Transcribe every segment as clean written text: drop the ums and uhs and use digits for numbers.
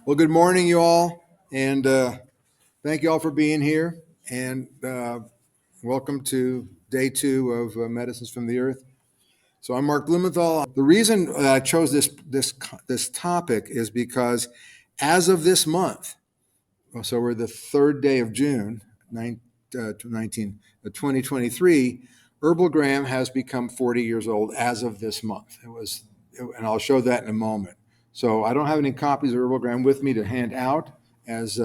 Well, good morning, you all, and thank you all for being here. And welcome to day two of Medicines from the Earth. So I'm Mark Blumenthal. The reason that I chose this topic is because as of this month, so we're the third day of June, 2023. HerbalGram has become 40 years old as of this month. And I'll show that in a moment. So I don't have any copies of HerbalGram with me to hand out as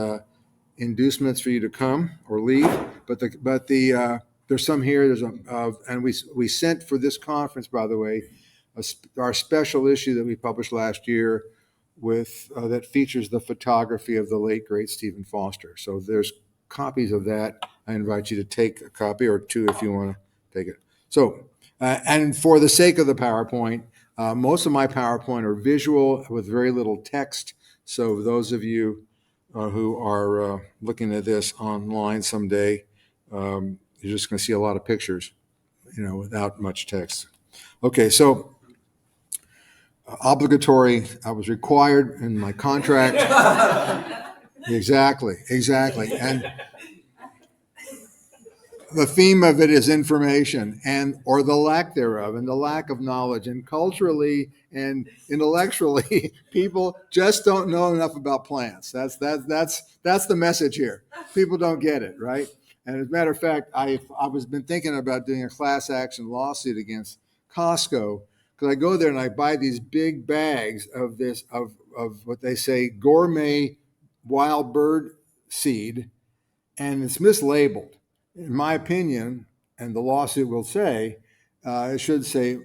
inducements for you to come or leave, but there's some here. And we sent for this conference, by the way, our special issue that we published last year with that features the photography of the late great Stephen Foster. So there's copies of that. I invite you to take a copy or two if you want to take it. So, and for the sake of the PowerPoint, most of my PowerPoint are visual with very little text. So those of you who are looking at this online someday, you're just going to see a lot of pictures, without much text. Okay, so obligatory. I was required in my contract. Exactly. And the theme of it is information or the lack thereof, and the lack of knowledge. And culturally and intellectually, people just don't know enough about plants. That's the message here. People don't get it, right? And as a matter of fact, I was been thinking about doing a class action lawsuit against Costco, because I go there and I buy these big bags of what they say gourmet wild bird seed, and it's mislabeled. In my opinion, and the lawsuit will say, it should say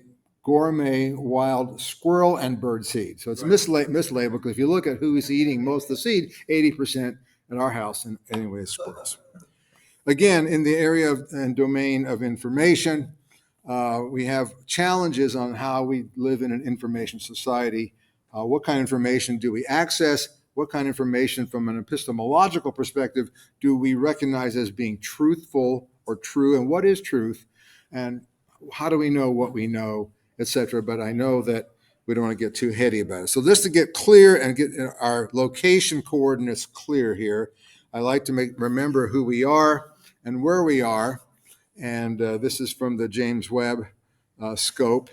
gourmet wild squirrel and bird seed. So it's right. Mislabeled, because if you look at who's eating most of the seed, 80% in our house, and anyway, is squirrels. Again, in the area and domain of information, we have challenges on how we live in an information society. What kind of information do we access? What kind of information from an epistemological perspective do we recognize as being truthful or true? And what is truth? And how do we know what we know, et cetera? But I know that we don't want to get too heady about it. So just to get clear and get our location coordinates clear here, I like to remember who we are and where we are. And this is from the James Webb scope,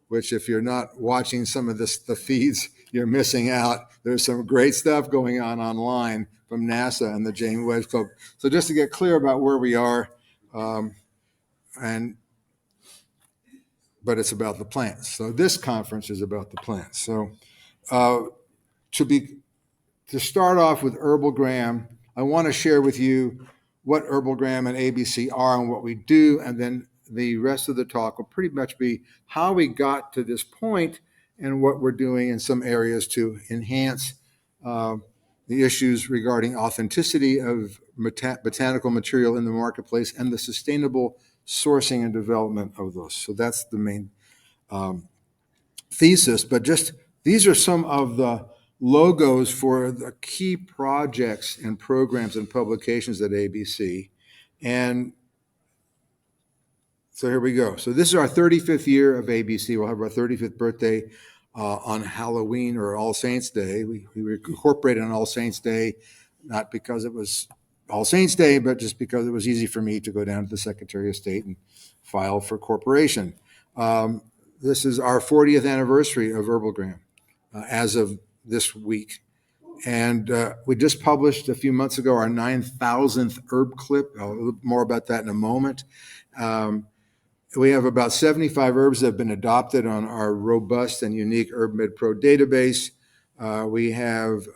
which if you're not watching some of the feeds, you're missing out. There's some great stuff going on online from NASA and the James Webb scope. So just to get clear about where we are, but it's about the plants. So this conference is about the plants. So to start off with HerbalGram, I want to share with you what HerbalGram and ABC are and what we do, and then the rest of the talk will pretty much be how we got to this point and what we're doing in some areas to enhance the issues regarding authenticity of botanical material in the marketplace and the sustainable sourcing and development of those. So that's the main thesis, but just these are some of the logos for the key projects and programs and publications at ABC. And so here we go. So this is our 35th year of ABC. We'll have our 35th birthday on Halloween or All Saints Day. We were incorporated on All Saints Day, not because it was All Saints Day, but just because it was easy for me to go down to the Secretary of State and file for corporation. This is our 40th anniversary of HerbalGram as of this week. And we just published a few months ago our 9,000th herb clip. I'll a little more about that in a moment. We have about 75 herbs that have been adopted on our robust and unique HerbMed Pro database. We have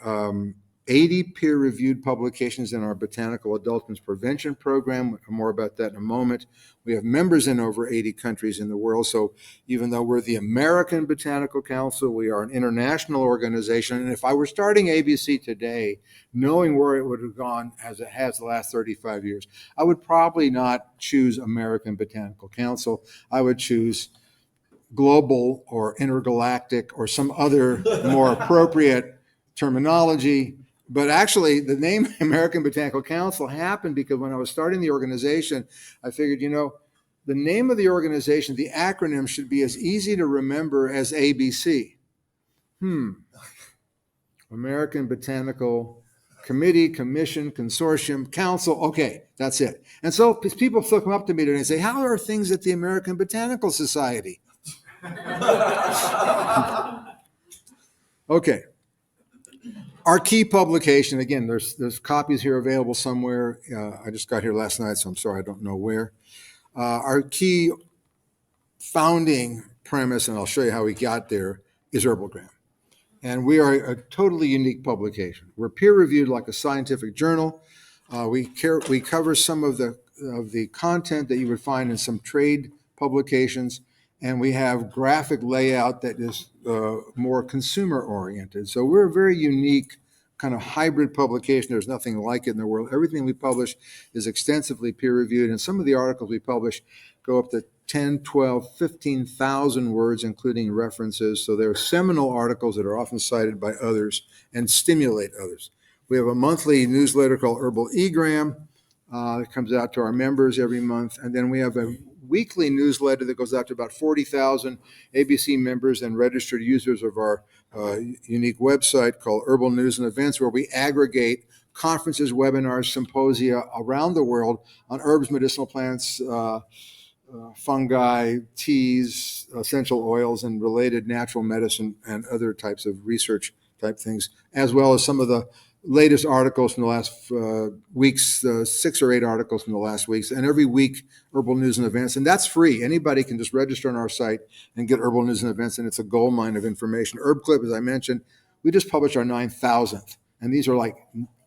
80 peer-reviewed publications in our Botanical Adulterants Prevention Program. More about that in a moment. We have members in over 80 countries in the world. So even though we're the American Botanical Council, we are an international organization. And if I were starting ABC today, knowing where it would have gone as it has the last 35 years, I would probably not choose American Botanical Council. I would choose global or intergalactic or some other more appropriate terminology. But actually, the name American Botanical Council happened because when I was starting the organization, I figured, the name of the organization, the acronym should be as easy to remember as ABC. American Botanical Committee, Commission, Consortium, Council. Okay, that's it. And so people still come up to me today and say, how are things at the American Botanical Society? Okay. Our key publication, again, there's copies here available somewhere. I just got here last night, so I'm sorry I don't know where. Our key founding premise, and I'll show you how we got there, is HerbalGram. And we are a totally unique publication. We're peer-reviewed like a scientific journal. We cover some of the content that you would find in some trade publications, and we have graphic layout that is more consumer-oriented. So we're a very unique kind of hybrid publication. There's nothing like it in the world. Everything we publish is extensively peer-reviewed, and some of the articles we publish go up to 10, 12, 15,000 words, including references. So they're seminal articles that are often cited by others and stimulate others. We have a monthly newsletter called HerbalGram that comes out to our members every month. And then we have a weekly newsletter that goes out to about 40,000 ABC members and registered users of our unique website called Herbal News and Events, where we aggregate conferences, webinars, symposia around the world on herbs, medicinal plants, fungi, teas, essential oils, and related natural medicine and other types of research type things, as well as some of the latest articles from the last weeks, 6 or 8 articles from the last weeks, and every week Herbal News and Events. And that's free. Anybody can just register on our site and get Herbal News and Events, and it's a gold mine of information. Herb Clip, as I mentioned, we just published our 9,000th, and these are like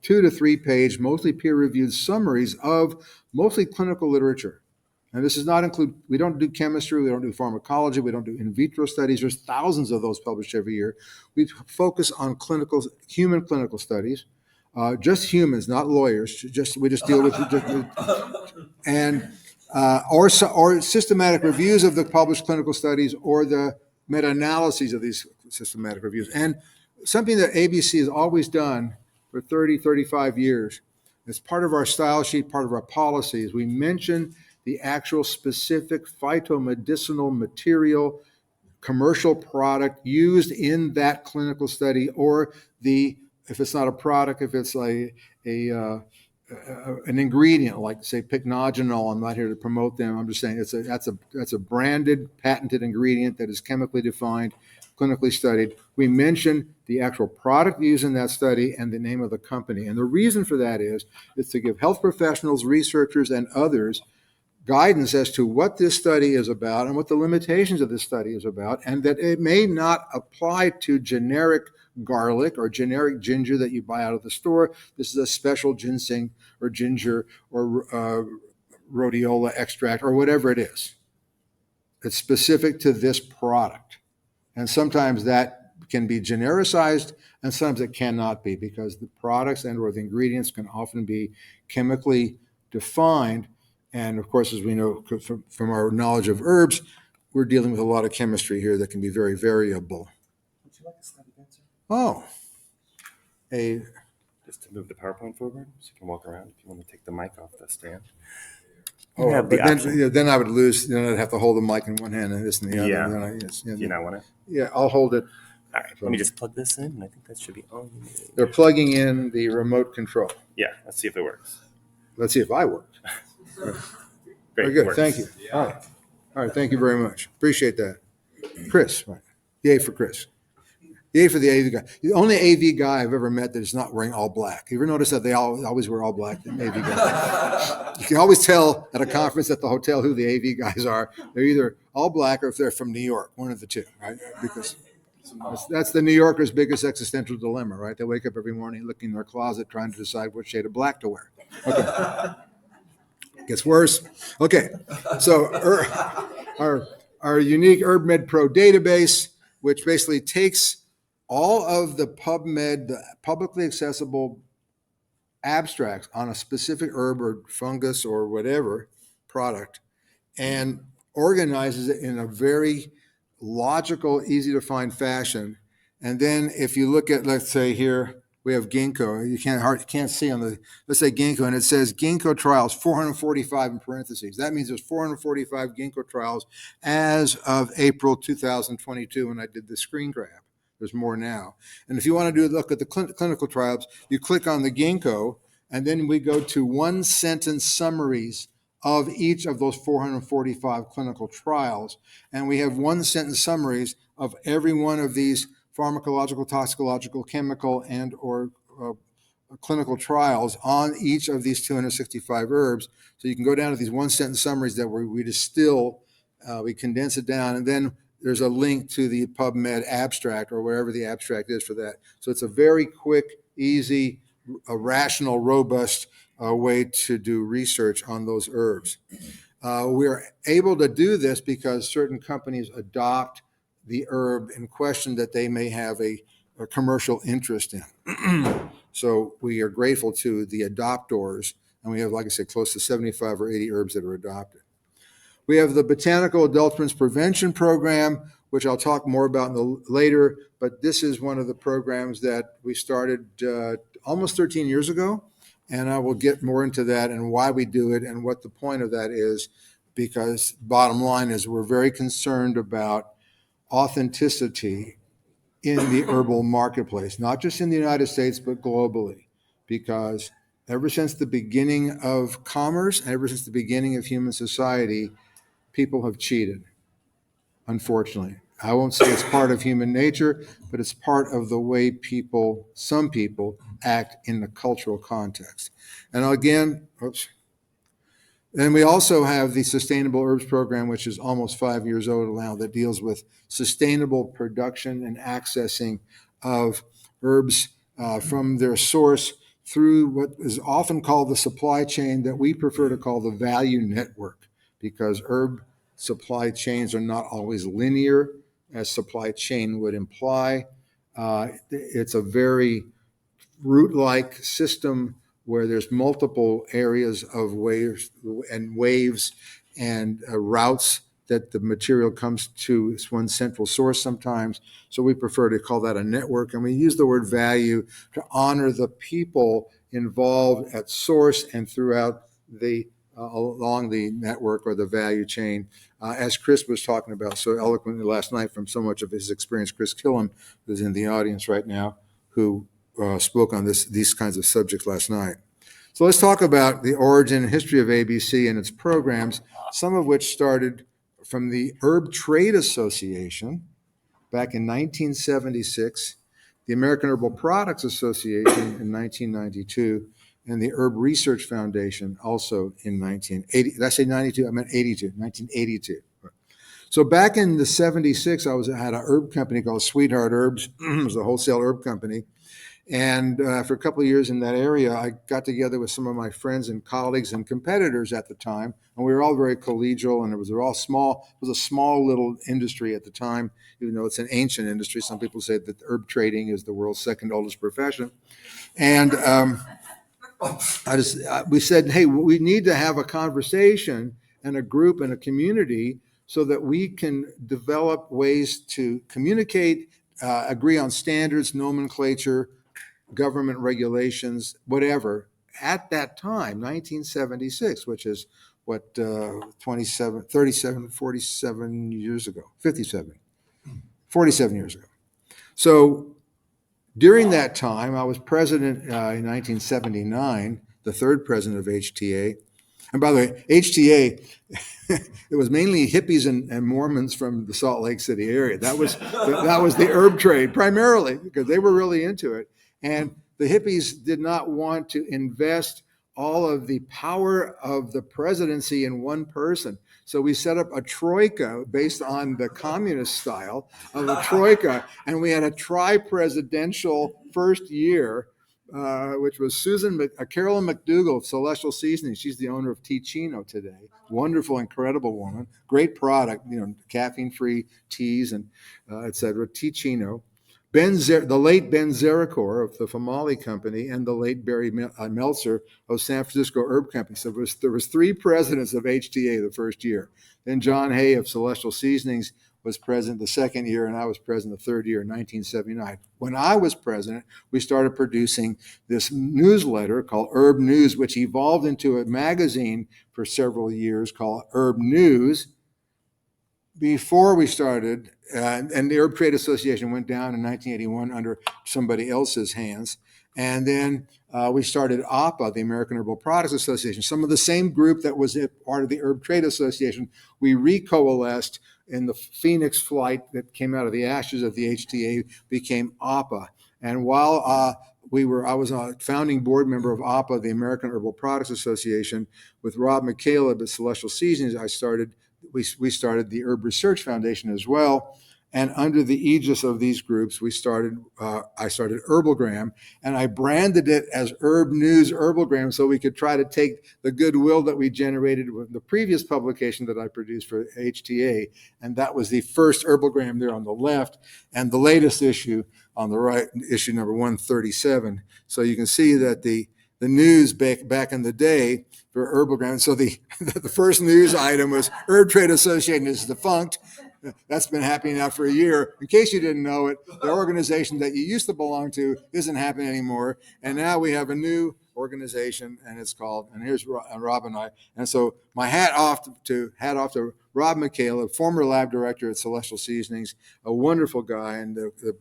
2 to 3 page, mostly peer-reviewed summaries of mostly clinical literature. And this does not include, we don't do chemistry, we don't do pharmacology, we don't do in vitro studies. There's thousands of those published every year. We focus on human clinical studies, just humans, not lawyers. We just deal with or systematic reviews of the published clinical studies or the meta-analyses of these systematic reviews. And something that ABC has always done for 30, 35 years, as part of our style sheet, part of our policies, we mention the actual specific phytomedicinal material, commercial product used in that clinical study, or if it's not a product, if it's an ingredient, like say pycnogenol. I'm not here to promote them. I'm just saying that's a branded, patented ingredient that is chemically defined, clinically studied. We mention the actual product used in that study and the name of the company. And the reason for that is to give health professionals, researchers, and others guidance as to what this study is about and what the limitations of this study is about, and that it may not apply to generic garlic or generic ginger that you buy out of the store. This is a special ginseng or ginger or rhodiola extract or whatever it is. It's specific to this product. And sometimes that can be genericized and sometimes it cannot be, because the products and or the ingredients can often be chemically defined. And of course, as we know from our knowledge of herbs, we're dealing with a lot of chemistry here that can be very variable. Would you like a slide again, sir? Oh, Just to move the PowerPoint forward, so you can walk around if you want to take the mic off the stand. but then I would lose. Then I'd have to hold the mic in one hand and this in the other. Yeah. And then Do you not want it? Yeah, I'll hold it. All right. Let me just plug this in, and I think that should be on. They're plugging in the remote control. Yeah. Let's see if it works. Let's see if I work. Great. Very good. Works. Thank you. All right. Thank you very much. Appreciate that. Chris. Right. Yay for Chris. Yay for the AV guy. The only AV guy I've ever met that is not wearing all black. You ever notice that they always wear all black? The AV guy. You can always tell at a conference at the hotel who the AV guys are. They're either all black or if they're from New York, one of the two, right? Because that's the New Yorker's biggest existential dilemma, right? They wake up every morning looking in their closet trying to decide what shade of black to wear. Okay. Gets worse. Okay. So our unique HerbMed Pro database, which basically takes all of the PubMed, the publicly accessible abstracts on a specific herb or fungus or whatever product, and organizes it in a very logical, easy to find fashion. And then if you look at, let's say here, we have ginkgo. You can't see on the, let's say ginkgo, and it says ginkgo trials, 445 in parentheses. That means there's 445 ginkgo trials as of April 2022 when I did the screen grab. There's more now. And if you want to look at the clinical trials, you click on the ginkgo, and then we go to one-sentence summaries of each of those 445 clinical trials. And we have one-sentence summaries of every one of these pharmacological, toxicological, chemical, and or clinical trials on each of these 265 herbs. So you can go down to these one-sentence summaries that we distill, we condense it down, and then there's a link to the PubMed abstract or wherever the abstract is for that. So it's a very quick, easy, rational, robust way to do research on those herbs. We're able to do this because certain companies adopt the herb in question that they may have a commercial interest in. So we are grateful to the adopters, and we have, like I said, close to 75 or 80 herbs that are adopted. We have the Botanical Adulterants Prevention Program, which I'll talk more about later, but this is one of the programs that we started almost 13 years ago, and I will get more into that and why we do it and what the point of that is, because bottom line is we're very concerned about authenticity in the herbal marketplace, not just in the United States, but globally, because ever since the beginning of commerce, ever since the beginning of human society, people have cheated, unfortunately. I won't say it's part of human nature, but it's part of the way some people act in the cultural context. And again, And we also have the Sustainable Herbs Program, which is almost 5 years old now, that deals with sustainable production and accessing of herbs from their source through what is often called the supply chain, that we prefer to call the value network, because herb supply chains are not always linear, as supply chain would imply. It's a very root-like system where there's multiple areas of waves and routes that the material comes to. It's one central source sometimes. So we prefer to call that a network. And we use the word value to honor the people involved at source and throughout along the network or the value chain. As Chris was talking about so eloquently last night from so much of his experience, Chris Killam, who's in the audience right now, who spoke on these kinds of subjects last night. So let's talk about the origin and history of ABC and its programs, some of which started from the Herb Trade Association back in 1976, the American Herbal Products Association in 1992, and the Herb Research Foundation also in 1980. Did I say 92? I meant 82, 1982. So back in the 76, I had an herb company called Sweetheart Herbs. It was a wholesale herb company. And after a couple of years in that area, I got together with some of my friends and colleagues and competitors at the time, and we were all very collegial, and it was a small little industry at the time, even though it's an ancient industry. Some people say that herb trading is the world's second oldest profession. And we said, hey, we need to have a conversation and a group and a community so that we can develop ways to communicate, agree on standards, nomenclature, government regulations, whatever, at that time, 1976, which is what, 47 years ago, 47 years ago. So during that time, I was president in 1979, the third president of HTA. And by the way, HTA, it was mainly hippies and Mormons from the Salt Lake City area. That was the herb trade primarily, because they were really into it. And the hippies did not want to invest all of the power of the presidency in one person. So we set up a troika based on the communist style of a troika, and we had a tri-presidential first year, which was Carolyn McDougall of Celestial Seasoning. She's the owner of Ticino today. Wonderful, incredible woman. Great product, caffeine-free teas and et cetera. Ticino. The late Ben Zeracor of the Famali Company, and the late Barry Meltzer of San Francisco Herb Company. So there was three presidents of HTA the first year. Then John Hay of Celestial Seasonings was president the second year, and I was president the third year in 1979. When I was president, we started producing this newsletter called Herb News, which evolved into a magazine for several years called Herb News. before we started, and the Herb Trade Association went down in 1981 under somebody else's hands. And then we started APA, the American Herbal Products Association. Some of the same group that was part of the Herb Trade Association, we recoalesced in the Phoenix flight that came out of the ashes of the HTA, became APA. And while I was a founding board member of APA, the American Herbal Products Association, with Rob McCaleb at Celestial Seasonings, we started the Herb Research Foundation as well. And under the aegis of these groups, I started HerbalGram, and I branded it as Herb News HerbalGram so we could try to take the goodwill that we generated with the previous publication that I produced for HTA. And that was the first HerbalGram there on the left, and the latest issue on the right, issue number 137. So you can see that the news back in the day for HerbalGram. So the first news item was Herb Trade Association is defunct. That's been happening now for a year. In case you didn't know it, the organization that you used to belong to isn't happening anymore. And now we have a new organization, and it's called, and here's Rob and I. And so my hat off to Rob McCaleb, former lab director at Celestial Seasonings, a wonderful guy, and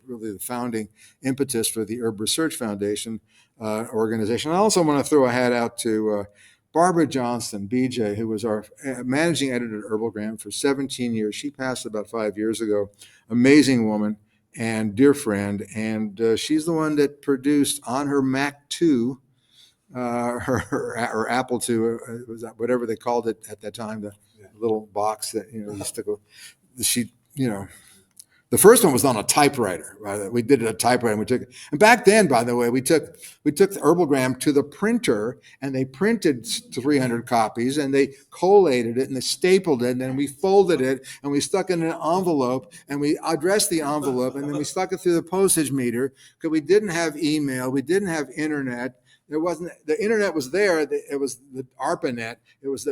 really the founding impetus for the Herb Research Foundation organization. I also want to throw a hat out to Barbara Johnston, BJ, who was our managing editor at HerbalGram for 17 years. She passed about 5 years ago. Amazing woman and dear friend. And she's the one that produced on her Mac 2, her Apple II, was that whatever they called it at that time, the little box that, you used to go, the first one was on a typewriter. Right? We did it at a typewriter, and we took it. And back then, by the way, we took the HerbalGram to the printer, and they printed 300 copies, and they collated it, and they stapled it, and then we folded it, and we stuck it in an envelope, and we addressed the envelope, and then we stuck it through the postage meter, because we didn't have email, we didn't have internet. The internet was there. It was the ARPANET. It was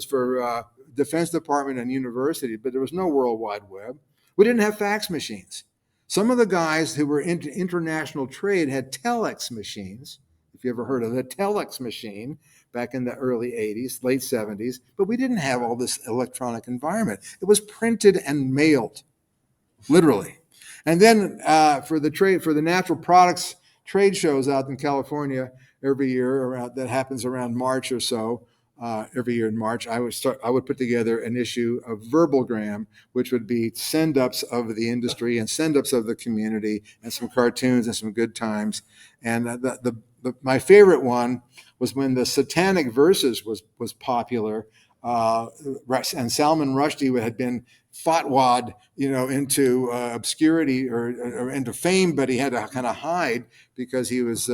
for Defense Department and university, but there was no World Wide Web. We didn't have fax machines. Some of the guys who were into international trade had telex machines, if you ever heard of the telex machine back in the early 80s, late 70s, but we didn't have all this electronic environment. It was printed and mailed, literally. And then for the natural products trade shows out in California every year, that happens around March or so, every year in March, I would put together an issue of HerbalGram, which would be send-ups of the industry and send-ups of the community, and some cartoons and some good times. And my favorite one was when the Satanic Verses was popular, and Salman Rushdie had been fatwad, into obscurity or into fame, but he had to kind of hide because he was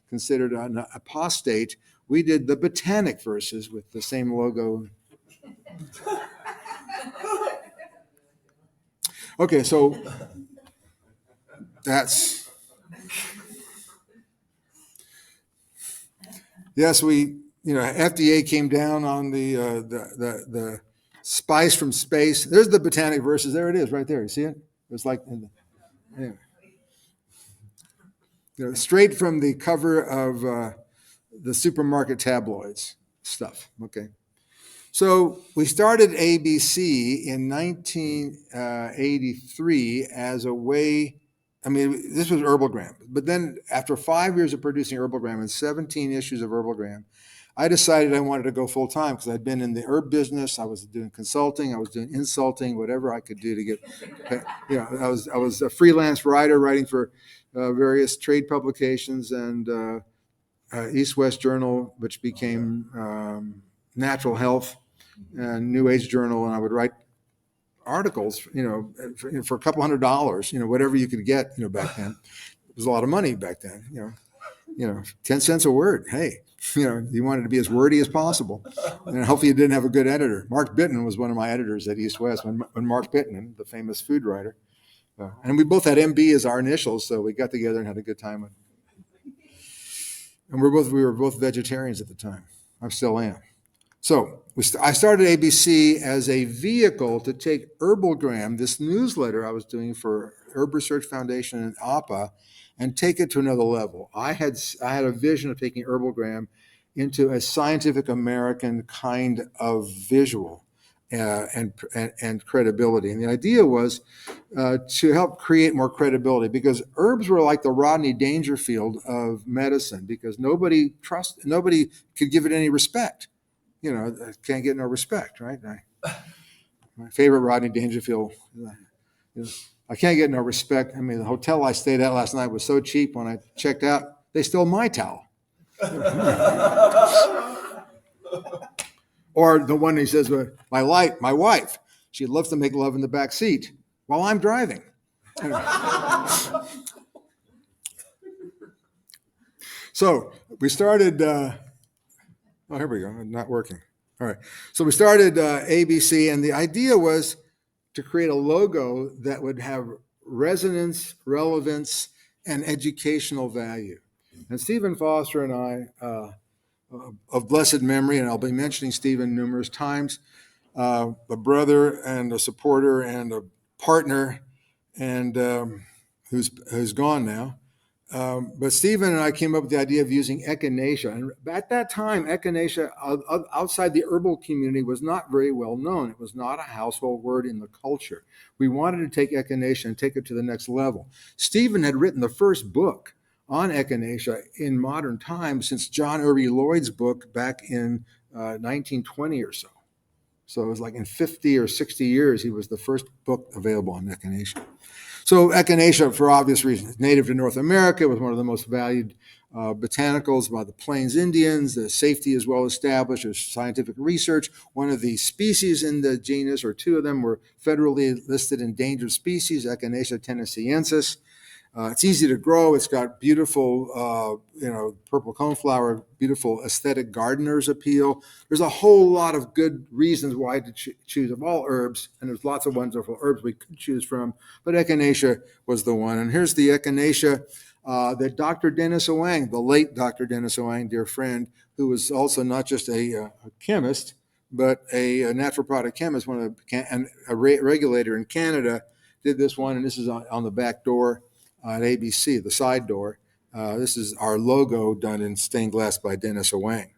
considered an apostate. We did the Botanic Verses with the same logo. Okay, so that's, yes, FDA came down on the spice from space. There's the Botanic Verses. There it is, right there. You see it? It's like, anyway. Straight from the cover of the supermarket tabloids stuff. Okay. So we started ABC in 1983 as a way, this was HerbalGram. But then after 5 years of producing HerbalGram and 17 issues of HerbalGram, I decided I wanted to go full time because I'd been in the herb business. I was doing consulting. I was doing insulting, whatever I could do to get, I was a freelance writer writing for various trade publications and East-West Journal, which became Natural Health and New Age Journal, and I would write articles, for a couple $100, whatever you could get, back then. It was a lot of money back then, 10 cents a word. Hey, you wanted to be as wordy as possible. And hopefully you didn't have a good editor. Mark Bittman was one of my editors at East-West, when Mark Bittman, the famous food writer. And we both had MB as our initials, so we got together and had a good time. And we were both vegetarians at the time. I still am. So I started ABC as a vehicle to take HerbalGram, this newsletter I was doing for Herb Research Foundation and APA, and take it to another level. I had a vision of taking HerbalGram into a Scientific American kind of visual. and credibility. And the idea was to help create more credibility, because herbs were like the Rodney Dangerfield of medicine, because nobody could give it any respect. Can't get no respect, right? My favorite Rodney Dangerfield. I can't get no respect. I mean, the hotel I stayed at last night was so cheap. When I checked out, they stole my towel. Or the one he says, my wife, she loves to make love in the back seat while I'm driving. So we started, here we go, not working. All right. So we started ABC, and the idea was to create a logo that would have resonance, relevance, and educational value. And Stephen Foster and I, of blessed memory, and I'll be mentioning Stephen numerous times, a brother and a supporter and a partner, and who's gone now. But Stephen and I came up with the idea of using echinacea. And at that time, echinacea outside the herbal community was not very well known. It was not a household word in the culture. We wanted to take echinacea and take it to the next level. Stephen had written the first book on echinacea in modern times since John Irby Lloyd's book back in 1920 or so. So it was like in 50 or 60 years, he was the first book available on echinacea. So echinacea, for obvious reasons, native to North America, was one of the most valued botanicals by the Plains Indians. The safety is well established. There's scientific research. One of the species in the genus, or two of them, were federally listed endangered species, Echinacea tennesseeensis. It's easy to grow. It's got beautiful, purple coneflower, beautiful aesthetic gardener's appeal. There's a whole lot of good reasons why to choose of all herbs, and there's lots of wonderful herbs we could choose from, but echinacea was the one. And here's the echinacea that Dr. Dennis Oang, the late Dr. Dennis Oang, dear friend, who was also not just a chemist, but a natural product chemist, and a regulator in Canada, did this one, and this is on the back door. At ABC, the side door. This is our logo done in stained glass by Dennis Oang.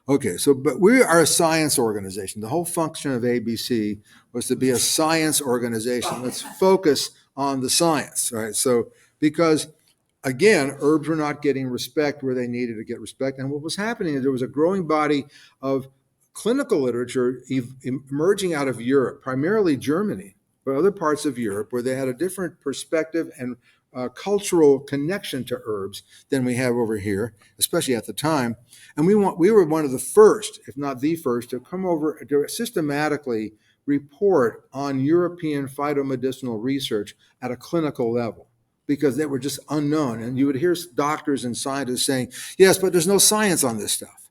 Okay, but we are a science organization. The whole function of ABC was to be a science organization. Let's focus on the science, right? So, because again, herbs were not getting respect where they needed to get respect. And what was happening is there was a growing body of clinical literature emerging out of Europe, primarily Germany, but other parts of Europe, where they had a different perspective and cultural connection to herbs than we have over here, especially at the time. And we were one of the first, if not the first, to come over to systematically report on European phytomedicinal research at a clinical level, because they were just unknown. And you would hear doctors and scientists saying, yes, but there's no science on this stuff.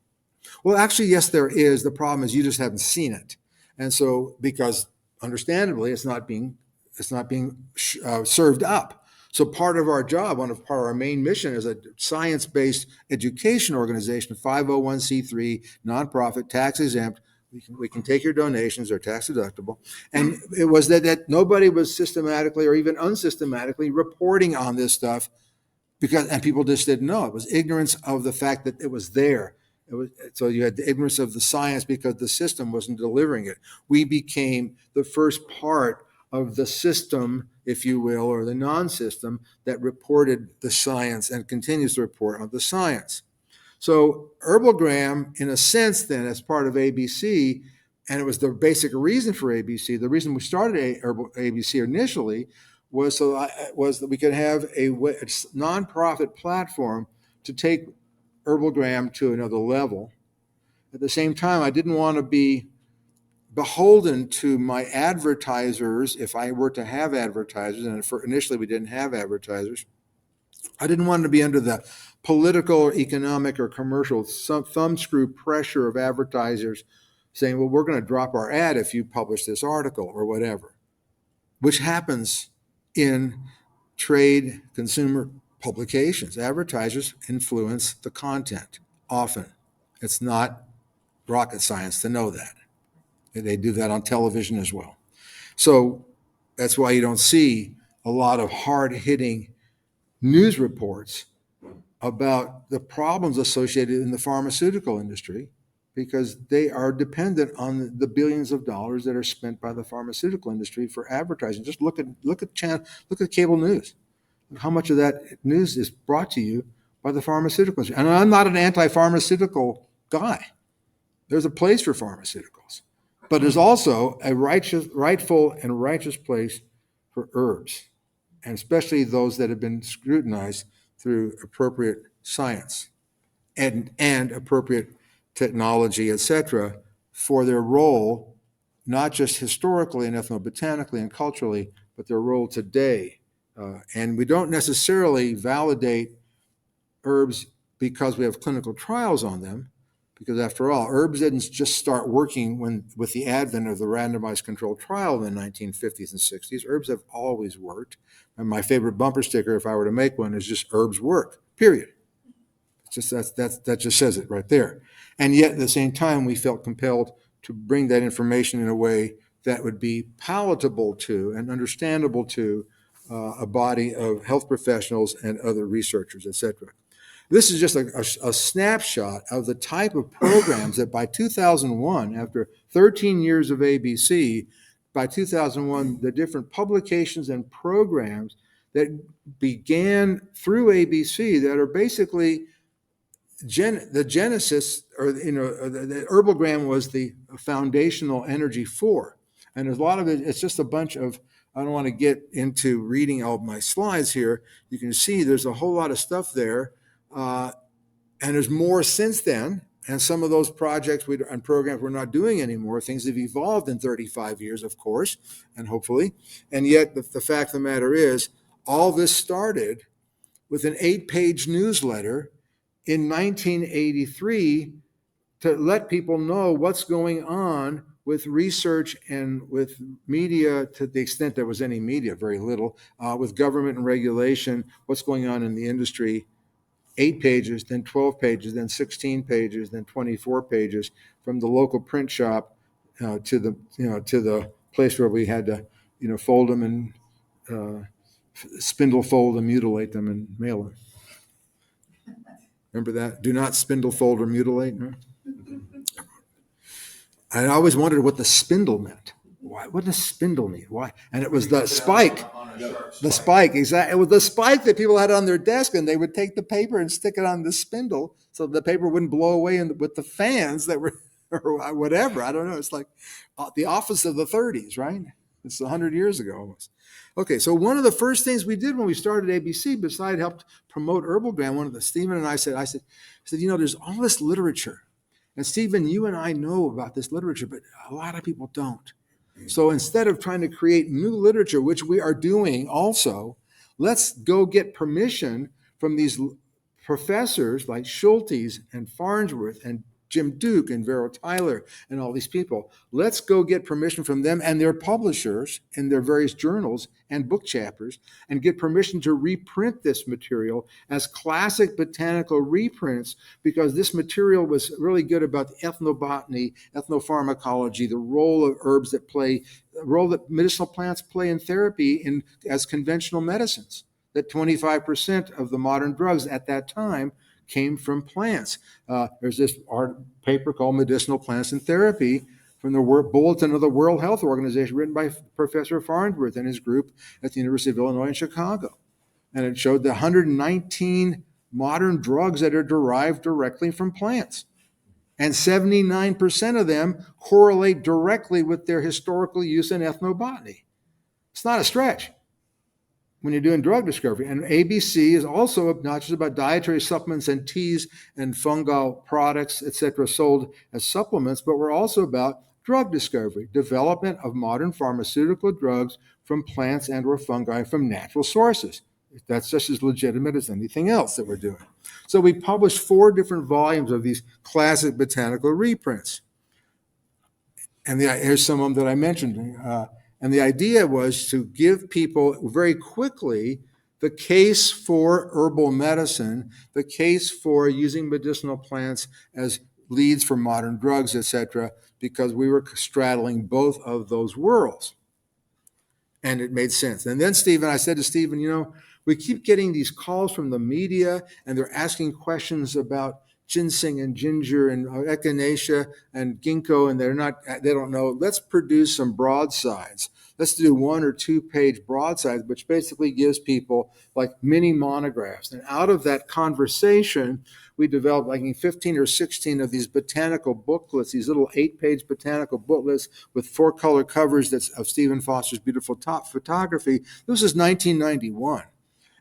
Well, actually, yes, there is. The problem is you just haven't seen it. And so, because understandably, it's not being served up. So part of our job, part of our main mission as a science-based education organization, 501c3, nonprofit, tax exempt, we can take your donations, they're tax deductible. And it was that nobody was systematically or even unsystematically reporting on this stuff, and people just didn't know. It was ignorance of the fact that it was there. So you had the ignorance of the science because the system wasn't delivering it. We became the first part of the system, if you will, or the non-system that reported the science and continues to report on the science. So HerbalGram, in a sense, then, as part of ABC, and it was the basic reason for ABC, the reason we started ABC initially was that we could have a nonprofit platform to take HerbalGram to another level. At the same time, I didn't want to be beholden to my advertisers if I were to have advertisers, and initially we didn't have advertisers. I didn't want to be under the political or economic or commercial thumbscrew pressure of advertisers saying, well, we're going to drop our ad if you publish this article or whatever, which happens in trade consumer publications. Advertisers influence the content often. It's not rocket science to know that. They do that on television as well. So that's why you don't see a lot of hard-hitting news reports about the problems associated in the pharmaceutical industry, because they are dependent on the billions of dollars that are spent by the pharmaceutical industry for advertising. Just look at cable news. How much of that news is brought to you by the pharmaceutical industry? And I'm not an anti-pharmaceutical guy. There's a place for pharmaceuticals, but there's also a rightful and righteous place for herbs, and especially those that have been scrutinized through appropriate science and appropriate technology, etc., for their role, not just historically and ethnobotanically and culturally, but their role today. And we don't necessarily validate herbs because we have clinical trials on them, because after all, herbs didn't just start working with the advent of the randomized controlled trial in the 1950s and 60s. Herbs have always worked. And my favorite bumper sticker, if I were to make one, is just herbs work, period. It's just that just says it right there. And yet at the same time, we felt compelled to bring that information in a way that would be palatable to and understandable to a body of health professionals and other researchers, etc. This is just a snapshot of the type of programs that by 2001, after 13 years of ABC, by 2001, the different publications and programs that began through ABC that are basically the genesis, or the HerbalGram was the foundational energy for. And there's a lot of it, it's just a bunch of, I don't want to get into reading all of my slides here. You can see there's a whole lot of stuff there. And there's more since then. And some of those projects and programs we're not doing anymore. Things have evolved in 35 years, of course, and hopefully. And yet the fact of the matter is, all this started with an 8-page newsletter in 1983 to let people know what's going on with research and with media, to the extent there was any media, very little, with government and regulation, what's going on in the industry. 8 pages, then 12 pages, then 16 pages, then 24 pages, from the local print shop to the place where we had to fold them and spindle fold and mutilate them and mail them. Remember that? Do not spindle fold or mutilate. No? I always wondered what the spindle meant. Why? What does spindle mean? Why? And it was the spike. The spike, exactly. It was the spike that people had on their desk, and they would take the paper and stick it on the spindle so the paper wouldn't blow away with the fans that were, or whatever. I don't know. It's like the office of the 30s, right? It's 100 years ago almost. Okay, so one of the first things we did when we started ABC, besides helped promote HerbalGram, Stephen and I said, there's all this literature. And Stephen, you and I know about this literature, but a lot of people don't. So instead of trying to create new literature, which we are doing also, let's go get permission from these professors like Schultes and Farnsworth and Jim Duke and Vero Tyler and all these people. Let's go get permission from them and their publishers in their various journals and book chapters and get permission to reprint this material as classic botanical reprints, because this material was really good about the ethnobotany, ethnopharmacology, the role of herbs that play, the role that medicinal plants play in therapy as conventional medicines, that 25% of the modern drugs at that time came from plants. There's this paper called Medicinal Plants and Therapy from the Bulletin of the World Health Organization, written by Professor Farnsworth and his group at the University of Illinois in Chicago. And it showed the 119 modern drugs that are derived directly from plants. And 79% of them correlate directly with their historical use in ethnobotany. It's not a stretch when you're doing drug discovery. And ABC is also not just about dietary supplements and teas and fungal products, etc., sold as supplements, but we're also about drug discovery, development of modern pharmaceutical drugs from plants and or fungi from natural sources. That's just as legitimate as anything else that we're doing. So we published 4 different volumes of these classic botanical reprints. And here's some of them that I mentioned. And the idea was to give people very quickly the case for herbal medicine, the case for using medicinal plants as leads for modern drugs, etc., because we were straddling both of those worlds. And it made sense. And then I said to Stephen, we keep getting these calls from the media, and they're asking questions about ginseng and ginger and echinacea and ginkgo, and they don't know. Let's produce some broadsides. Let's do 1 or 2 page broadsides, which basically gives people like mini monographs. And out of that conversation, we developed like 15 or 16 of these botanical booklets, these little 8-page botanical booklets with 4-color covers that's of Stephen Foster's beautiful top photography. This is 1991.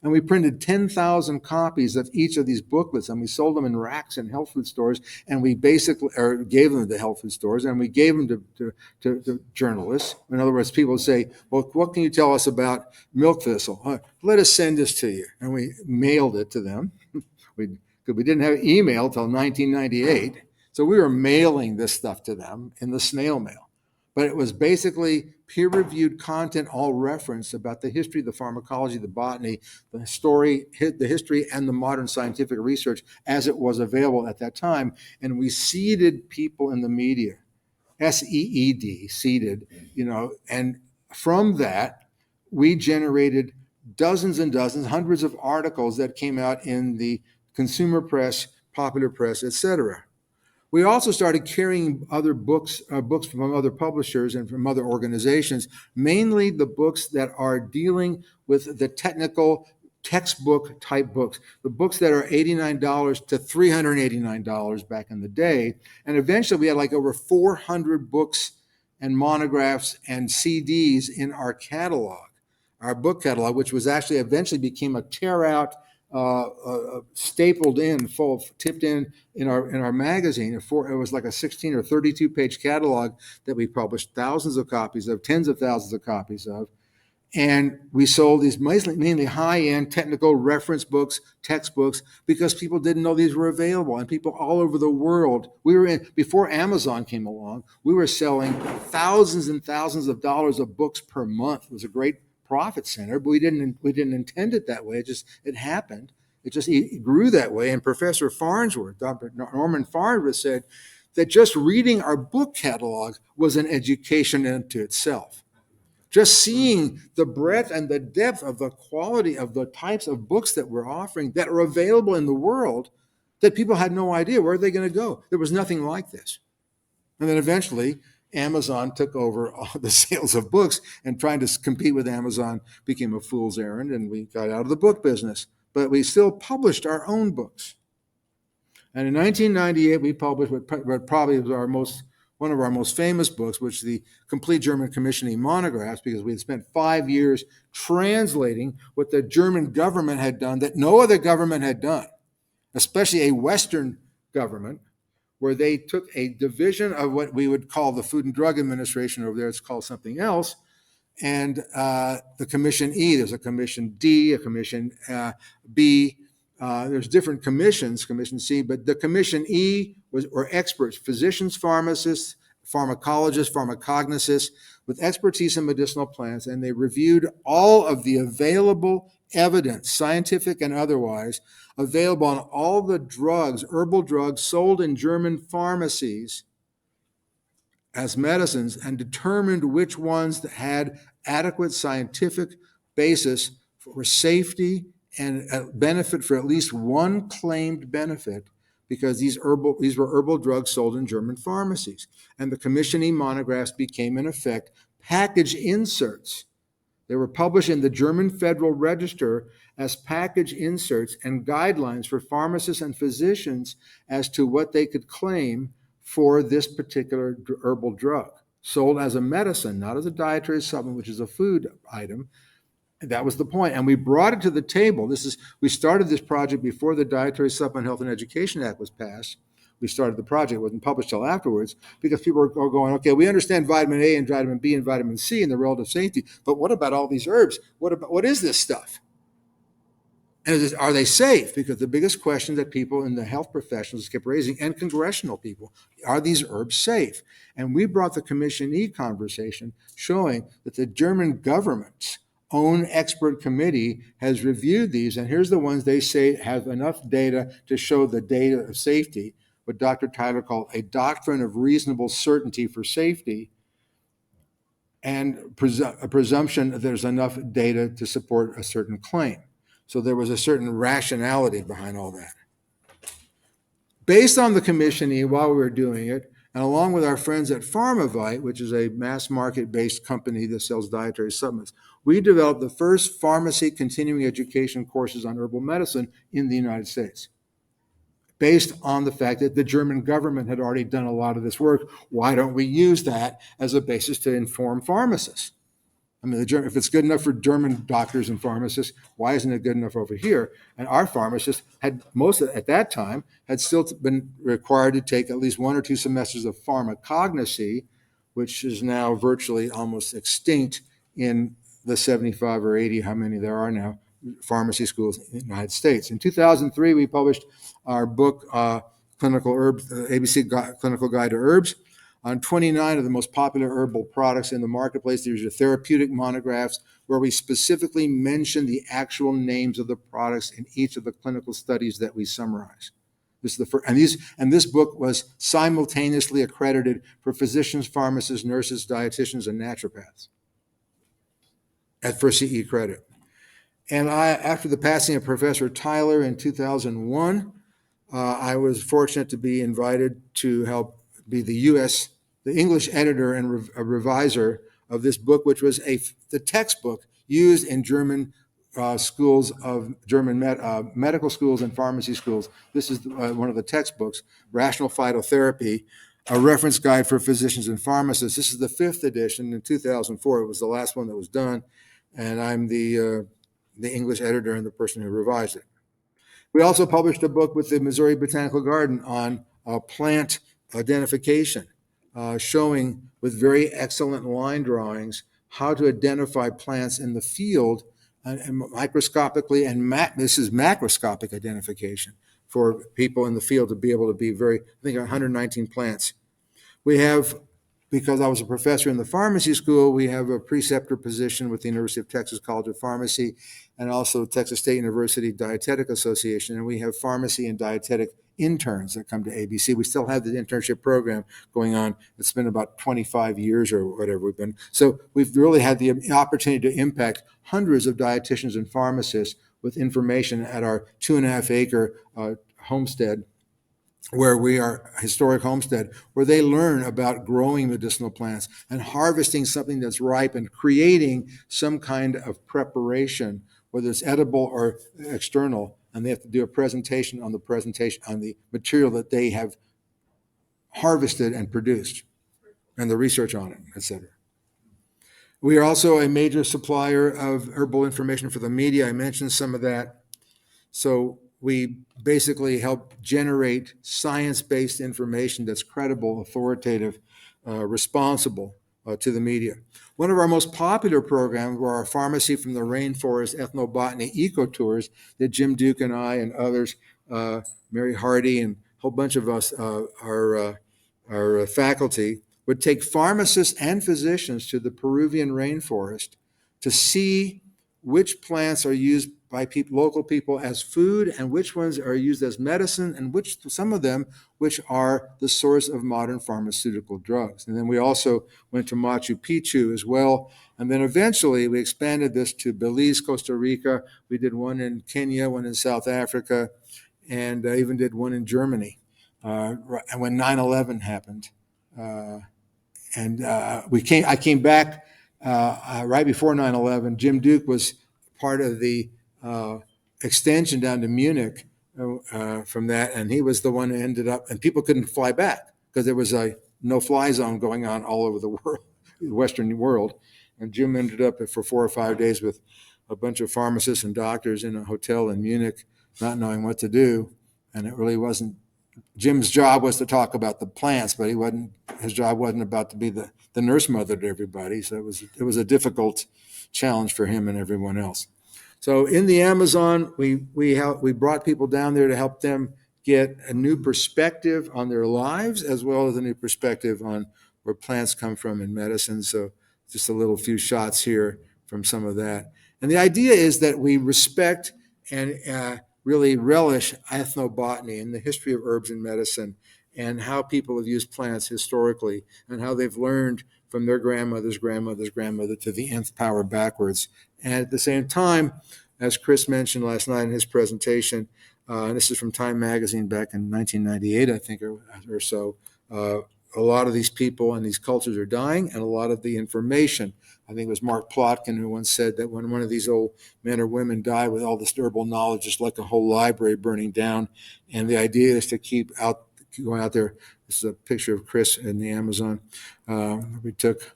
And we printed 10,000 copies of each of these booklets, and we sold them in racks in health food stores, and we basically gave them to health food stores, and we gave them to journalists. In other words, people would say, well, what can you tell us about milk thistle? Let us send this to you. And we mailed it to them. Because we didn't have email until 1998. So we were mailing this stuff to them in the snail mail. But it was basically peer-reviewed content, all referenced about the history, the pharmacology, the botany, the history, and the modern scientific research as it was available at that time. And we seeded people in the media, SEED, seeded, and from that, we generated dozens and dozens, hundreds of articles that came out in the consumer press, popular press, etc. We also started carrying other books from other publishers and from other organizations, mainly the books that are dealing with the technical textbook type books, the books that are $89 to $389 back in the day. And eventually we had like over 400 books and monographs and CDs in our catalog, our book catalog, which was actually eventually became a tear out, stapled in, tipped in our magazine. It was like a 16 or 32 page catalog that we published thousands of copies of, tens of thousands of copies of. And we sold these mainly high-end technical reference books, textbooks, because people didn't know these were available. And people all over the world, before Amazon came along, we were selling thousands and thousands of dollars of books per month. It was a great profit center, but we didn't intend it that way. It happened. It grew that way. And Professor Farnsworth, Dr. Norman Farnsworth, said that just reading our book catalog was an education unto itself. Just seeing the breadth and the depth of the quality of the types of books that we're offering that are available in the world, that people had no idea where are they going to go. There was nothing like this. And then eventually Amazon took over all the sales of books, and trying to compete with Amazon became a fool's errand, and we got out of the book business. But we still published our own books. And in 1998, we published what probably was one of our most famous books, which is the Complete German Commissioning Monographs, because we had spent 5 years translating what the German government had done that no other government had done, especially a Western government, where they took a division of what we would call the Food and Drug Administration. Over there, it's called something else. And the Commission E, there's a Commission D, a Commission B. There's different commissions, Commission C, but the Commission E were experts, physicians, pharmacists, pharmacologists, pharmacognosists with expertise in medicinal plants, and they reviewed all of the available evidence, scientific and otherwise, available on all the drugs, herbal drugs sold in German pharmacies as medicines, and determined which ones that had adequate scientific basis for safety and a benefit for at least one claimed benefit, because these were herbal drugs sold in German pharmacies. And the commissioning monographs became, in effect, package inserts. They were published in the German Federal Register as package inserts and guidelines for pharmacists and physicians as to what they could claim for this particular herbal drug, sold as a medicine, not as a dietary supplement, which is a food item. That was the point. And we brought it to the table. We started this project before the Dietary Supplement Health and Education Act was passed. We started the project. It wasn't published till afterwards, because people are going, okay, we understand vitamin A and vitamin B and vitamin C and the relative safety, but what about all these herbs? What is this stuff? And are they safe? Because the biggest question that people in the health professionals kept raising, and congressional people, are these herbs safe? And we brought the Commission E conversation, showing that the German government's own expert committee has reviewed these, and here's the ones they say have enough data to show the data of safety, what Dr. Tyler called a doctrine of reasonable certainty for safety, and a presumption that there's enough data to support a certain claim. So there was a certain rationality behind all that. Based on the commissioning while we were doing it, and along with our friends at Pharmavite, which is a mass market-based company that sells dietary supplements, we developed the first pharmacy continuing education courses on herbal medicine in the United States, based on the fact that the German government had already done a lot of this work. Why don't we use that as a basis to inform pharmacists? I mean, if it's good enough for German doctors and pharmacists, why isn't it good enough over here? And our pharmacists had at that time, had still been required to take at least 1 or 2 semesters of pharmacognosy, which is now virtually almost extinct in the 75 or 80, how many there are now, pharmacy schools in the United States. In 2003, we published our book, Clinical Herbs, ABC Clinical Guide to Herbs, on 29 of the most popular herbal products in the marketplace. These are therapeutic monographs where we specifically mention the actual names of the products in each of the clinical studies that we summarize. This is the first, and this book was simultaneously accredited for physicians, pharmacists, nurses, dietitians, and naturopaths for CE credit. And after the passing of Professor Tyler in 2001, I was fortunate to be invited to help be the English editor and reviser of this book, which was the textbook used in German schools of German medical schools and pharmacy schools. This is one of the textbooks, Rational Phytotherapy, a reference guide for physicians and pharmacists. This is the 5th edition. In 2004, it was the last one that was done, and I'm the English editor and the person who revised it. We also published a book with the Missouri Botanical Garden on plant identification, showing with very excellent line drawings how to identify plants in the field and microscopically, and this is macroscopic identification for people in the field to be able to be I think 119 plants. We have, because I was a professor in the pharmacy school, we have a preceptor position with the University of Texas College of Pharmacy and also Texas State University Dietetic Association, and we have pharmacy and dietetic interns that come to ABC. We still have the internship program going on. It's been about 25 years or whatever we've been. So we've really had the opportunity to impact hundreds of dietitians and pharmacists with information at our 2.5-acre homestead, where we are, historic homestead, where they learn about growing medicinal plants and harvesting something that's ripe and creating some kind of preparation, whether it's edible or external, and they have to do a presentation on the material that they have harvested and produced, and the research on it, etc. We are also a major supplier of herbal information for the media. I mentioned some of that. So we basically help generate science-based information that's credible, authoritative, responsible to the media. One of our most popular programs were our Pharmacy from the Rainforest Ethnobotany Eco Tours that Jim Duke and I and others, Mary Hardy and a whole bunch of us, our faculty, would take pharmacists and physicians to the Peruvian rainforest to see which plants are used by local people as food and which ones are used as medicine, and some of them which are the source of modern pharmaceutical drugs. And then we also went to Machu Picchu as well. And then eventually we expanded this to Belize, Costa Rica. We did one in Kenya, one in South Africa, and even did one in Germany when 9/11 happened. I came back right before 9/11. Jim Duke was part of the extension down to Munich from that, and he was the one who ended up, and people couldn't fly back because there was a no-fly zone going on all over the world, the Western world, and Jim ended up for 4 or 5 days with a bunch of pharmacists and doctors in a hotel in Munich, not knowing what to do, and it really wasn't. Jim's job was to talk about the plants, but his job wasn't about to be the nurse mother to everybody, so it was a difficult challenge for him and everyone else. So in the Amazon, we brought people down there to help them get a new perspective on their lives, as well as a new perspective on where plants come from in medicine. So just a few shots here from some of that. And the idea is that we respect and really relish ethnobotany and the history of herbs in medicine, and how people have used plants historically, and how they've learned from their grandmother's grandmother's grandmother to the nth power backwards. And at the same time, as Chris mentioned last night in his presentation, And this is from Time Magazine back in 1998, I think, or so. A lot of these people and these cultures are dying, and a lot of the information. I think it was Mark Plotkin who once said that when one of these old men or women die with all this herbal knowledge, it's like a whole library burning down. And the idea is to keep going out there. This is a picture of Chris in the Amazon. We took.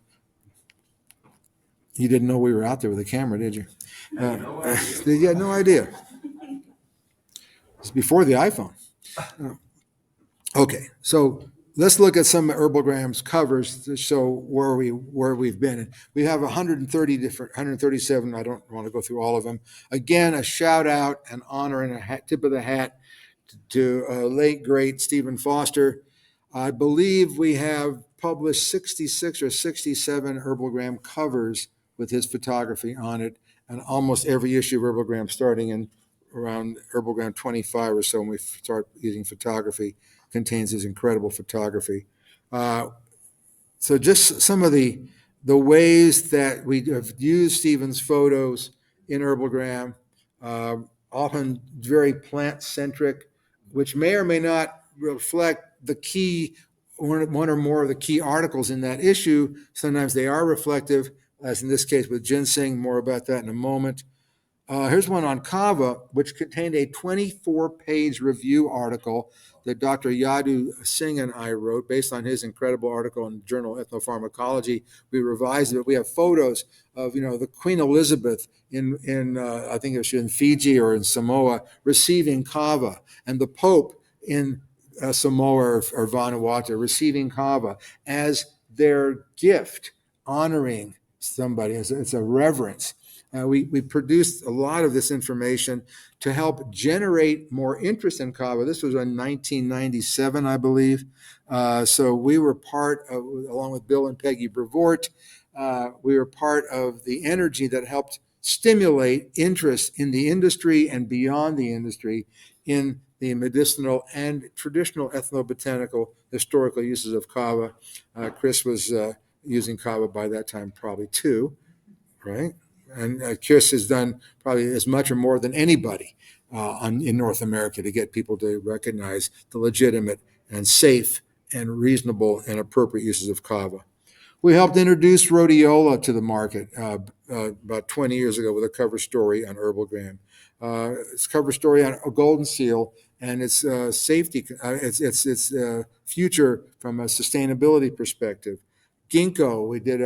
You didn't know we were out there with a camera, did you? You had no idea. It's before the iPhone. Okay, so let's look at some of HerbalGram's covers to show where we've been. We have 137. I don't want to go through all of them. Again, a shout out, an honor, and a tip of the hat to late great Stephen Foster. I believe we have published 66 or 67 HerbalGram covers with his photography on it, and almost every issue of HerbalGram, starting in around HerbalGram 25 or so, when we start using photography, contains his incredible photography. So just some of the ways that we have used Stephen's photos in HerbalGram, often very plant-centric, which may or may not reflect the key, one or more of the key articles in that issue. Sometimes they are reflective, as in this case with ginseng. More about that in a moment. Here's one on kava, which contained a 24-page review article that Dr. Yadu Singh and I wrote based on his incredible article in the Journal of Ethnopharmacology. We revised it. We have photos of, the Queen Elizabeth in I think it was in Fiji or in Samoa receiving kava, and the Pope in Samoa or Vanuatu receiving kava as their gift, honoring somebody. It's a reverence. We produced a lot of this information to help generate more interest in kava. This was in 1997, I believe. So we were part of, along with Bill and Peggy Brevoort, we were part of the energy that helped stimulate interest in the industry and beyond the industry in the medicinal and traditional ethnobotanical historical uses of kava. Chris was using kava by that time probably too, right? And Chris has done probably as much or more than anybody in North America to get people to recognize the legitimate and safe and reasonable and appropriate uses of kava. We helped introduce rhodiola to the market about 20 years ago with a cover story on HerbalGram. It's a cover story on a golden seal and its safety, its future from a sustainability perspective. Ginkgo, we did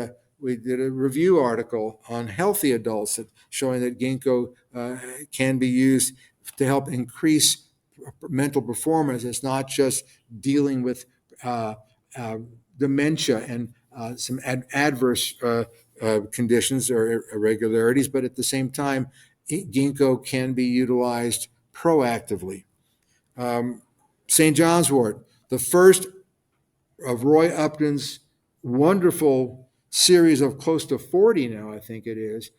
a review article on healthy adults showing that ginkgo can be used to help increase mental performance. It's not just dealing with dementia and some adverse conditions or irregularities, but at the same time, ginkgo can be utilized proactively. St. John's wort, the first of Roy Upton's wonderful series of close to 40 now, I think it is,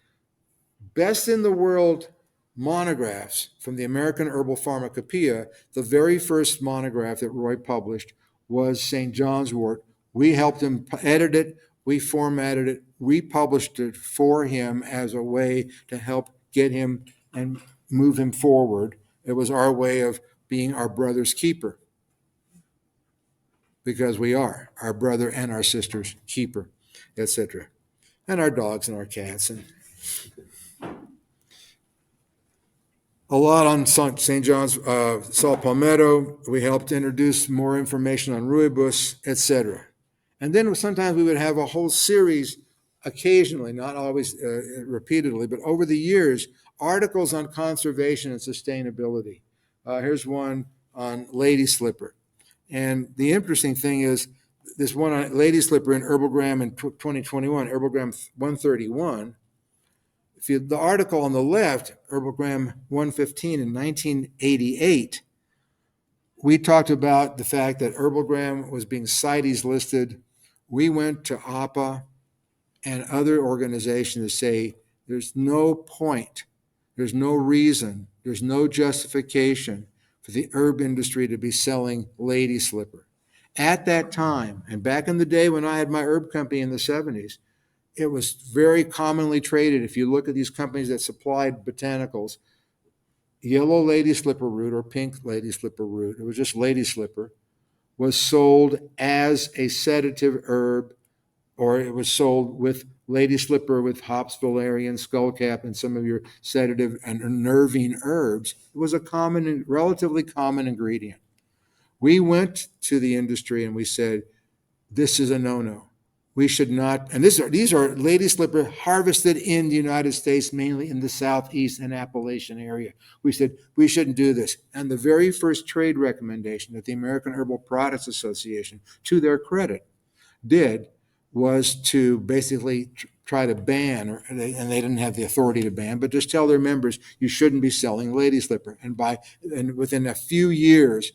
best in the world monographs from the American Herbal Pharmacopoeia. The very first monograph that Roy published was St. John's wort. We helped him edit it, we formatted it, we published it for him as a way to help get him and move him forward. It was our way of being our brother's keeper, because we are our brother and our sister's keeper, etc. And our dogs and our cats. And a lot on St. John's salt palmetto. We helped introduce more information on rooibos, etc. And then sometimes we would have a whole series, occasionally, not always repeatedly, but over the years, articles on conservation and sustainability. Here's one on lady slipper. And the interesting thing is, this one on lady slipper in HerbalGram in 2021, HerbalGram 131. The article on the left, HerbalGram 115 in 1988, we talked about the fact that HerbalGram was being CITES listed. We went to APA and other organizations to say there's no point, there's no reason, there's no justification for the herb industry to be selling lady slipper. At that time, and back in the day when I had my herb company in the 70s, it was very commonly traded. If you look at these companies that supplied botanicals, yellow lady slipper root or pink lady slipper root, it was just lady slipper, was sold as a sedative herb, or it was sold with lady slipper with hops, valerian, skullcap, and some of your sedative and unnerving herbs. It was a common, relatively common ingredient. We went to the industry and we said, this is a no-no. We should not, and these are lady slipper harvested in the United States, mainly in the Southeast and Appalachian area. We said, we shouldn't do this. And the very first trade recommendation that the American Herbal Products Association, to their credit, did was to basically try to ban, and they didn't have the authority to ban, but just tell their members, you shouldn't be selling lady slipper. And within a few years,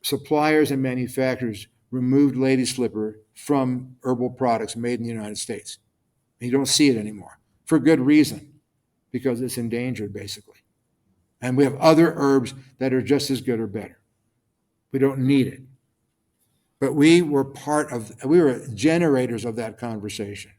suppliers and manufacturers removed lady slipper from herbal products made in the United States. You don't see it anymore for good reason, because it's endangered basically. And we have other herbs that are just as good or better. We don't need it. But we were generators of that conversation.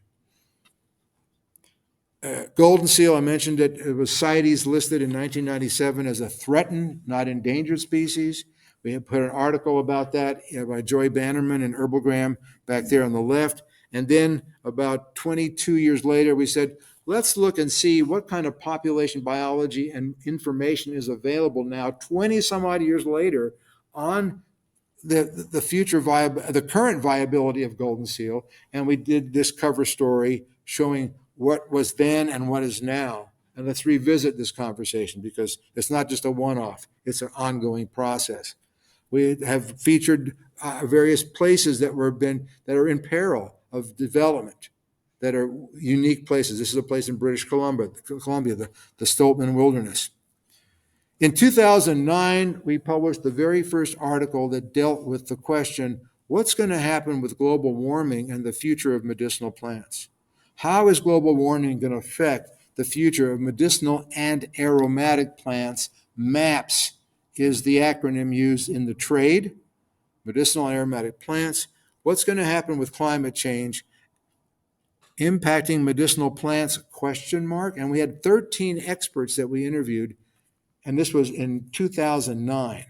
Golden seal, I mentioned it. It was CITES listed in 1997 as a threatened, not endangered species. We had put an article about that by Joy Bannerman and HerbalGram back there on the left. And then about 22 years later, we said, let's look and see what kind of population biology and information is available now, 20 some odd years later, on the current viability of golden seal. And we did this cover story showing what was then and what is now. And let's revisit this conversation, because it's not just a one-off, it's an ongoing process. We have featured various places that are in peril of development, that are unique places. This is a place in British Columbia, the Stoltman Wilderness. In 2009, we published the very first article that dealt with the question, what's going to happen with global warming and the future of medicinal plants? How is global warming going to affect the future of medicinal and aromatic plants? MAPS is the acronym used in the trade, medicinal and aromatic plants. What's going to happen with climate change impacting medicinal plants? ? And we had 13 experts that we interviewed, and this was in 2009.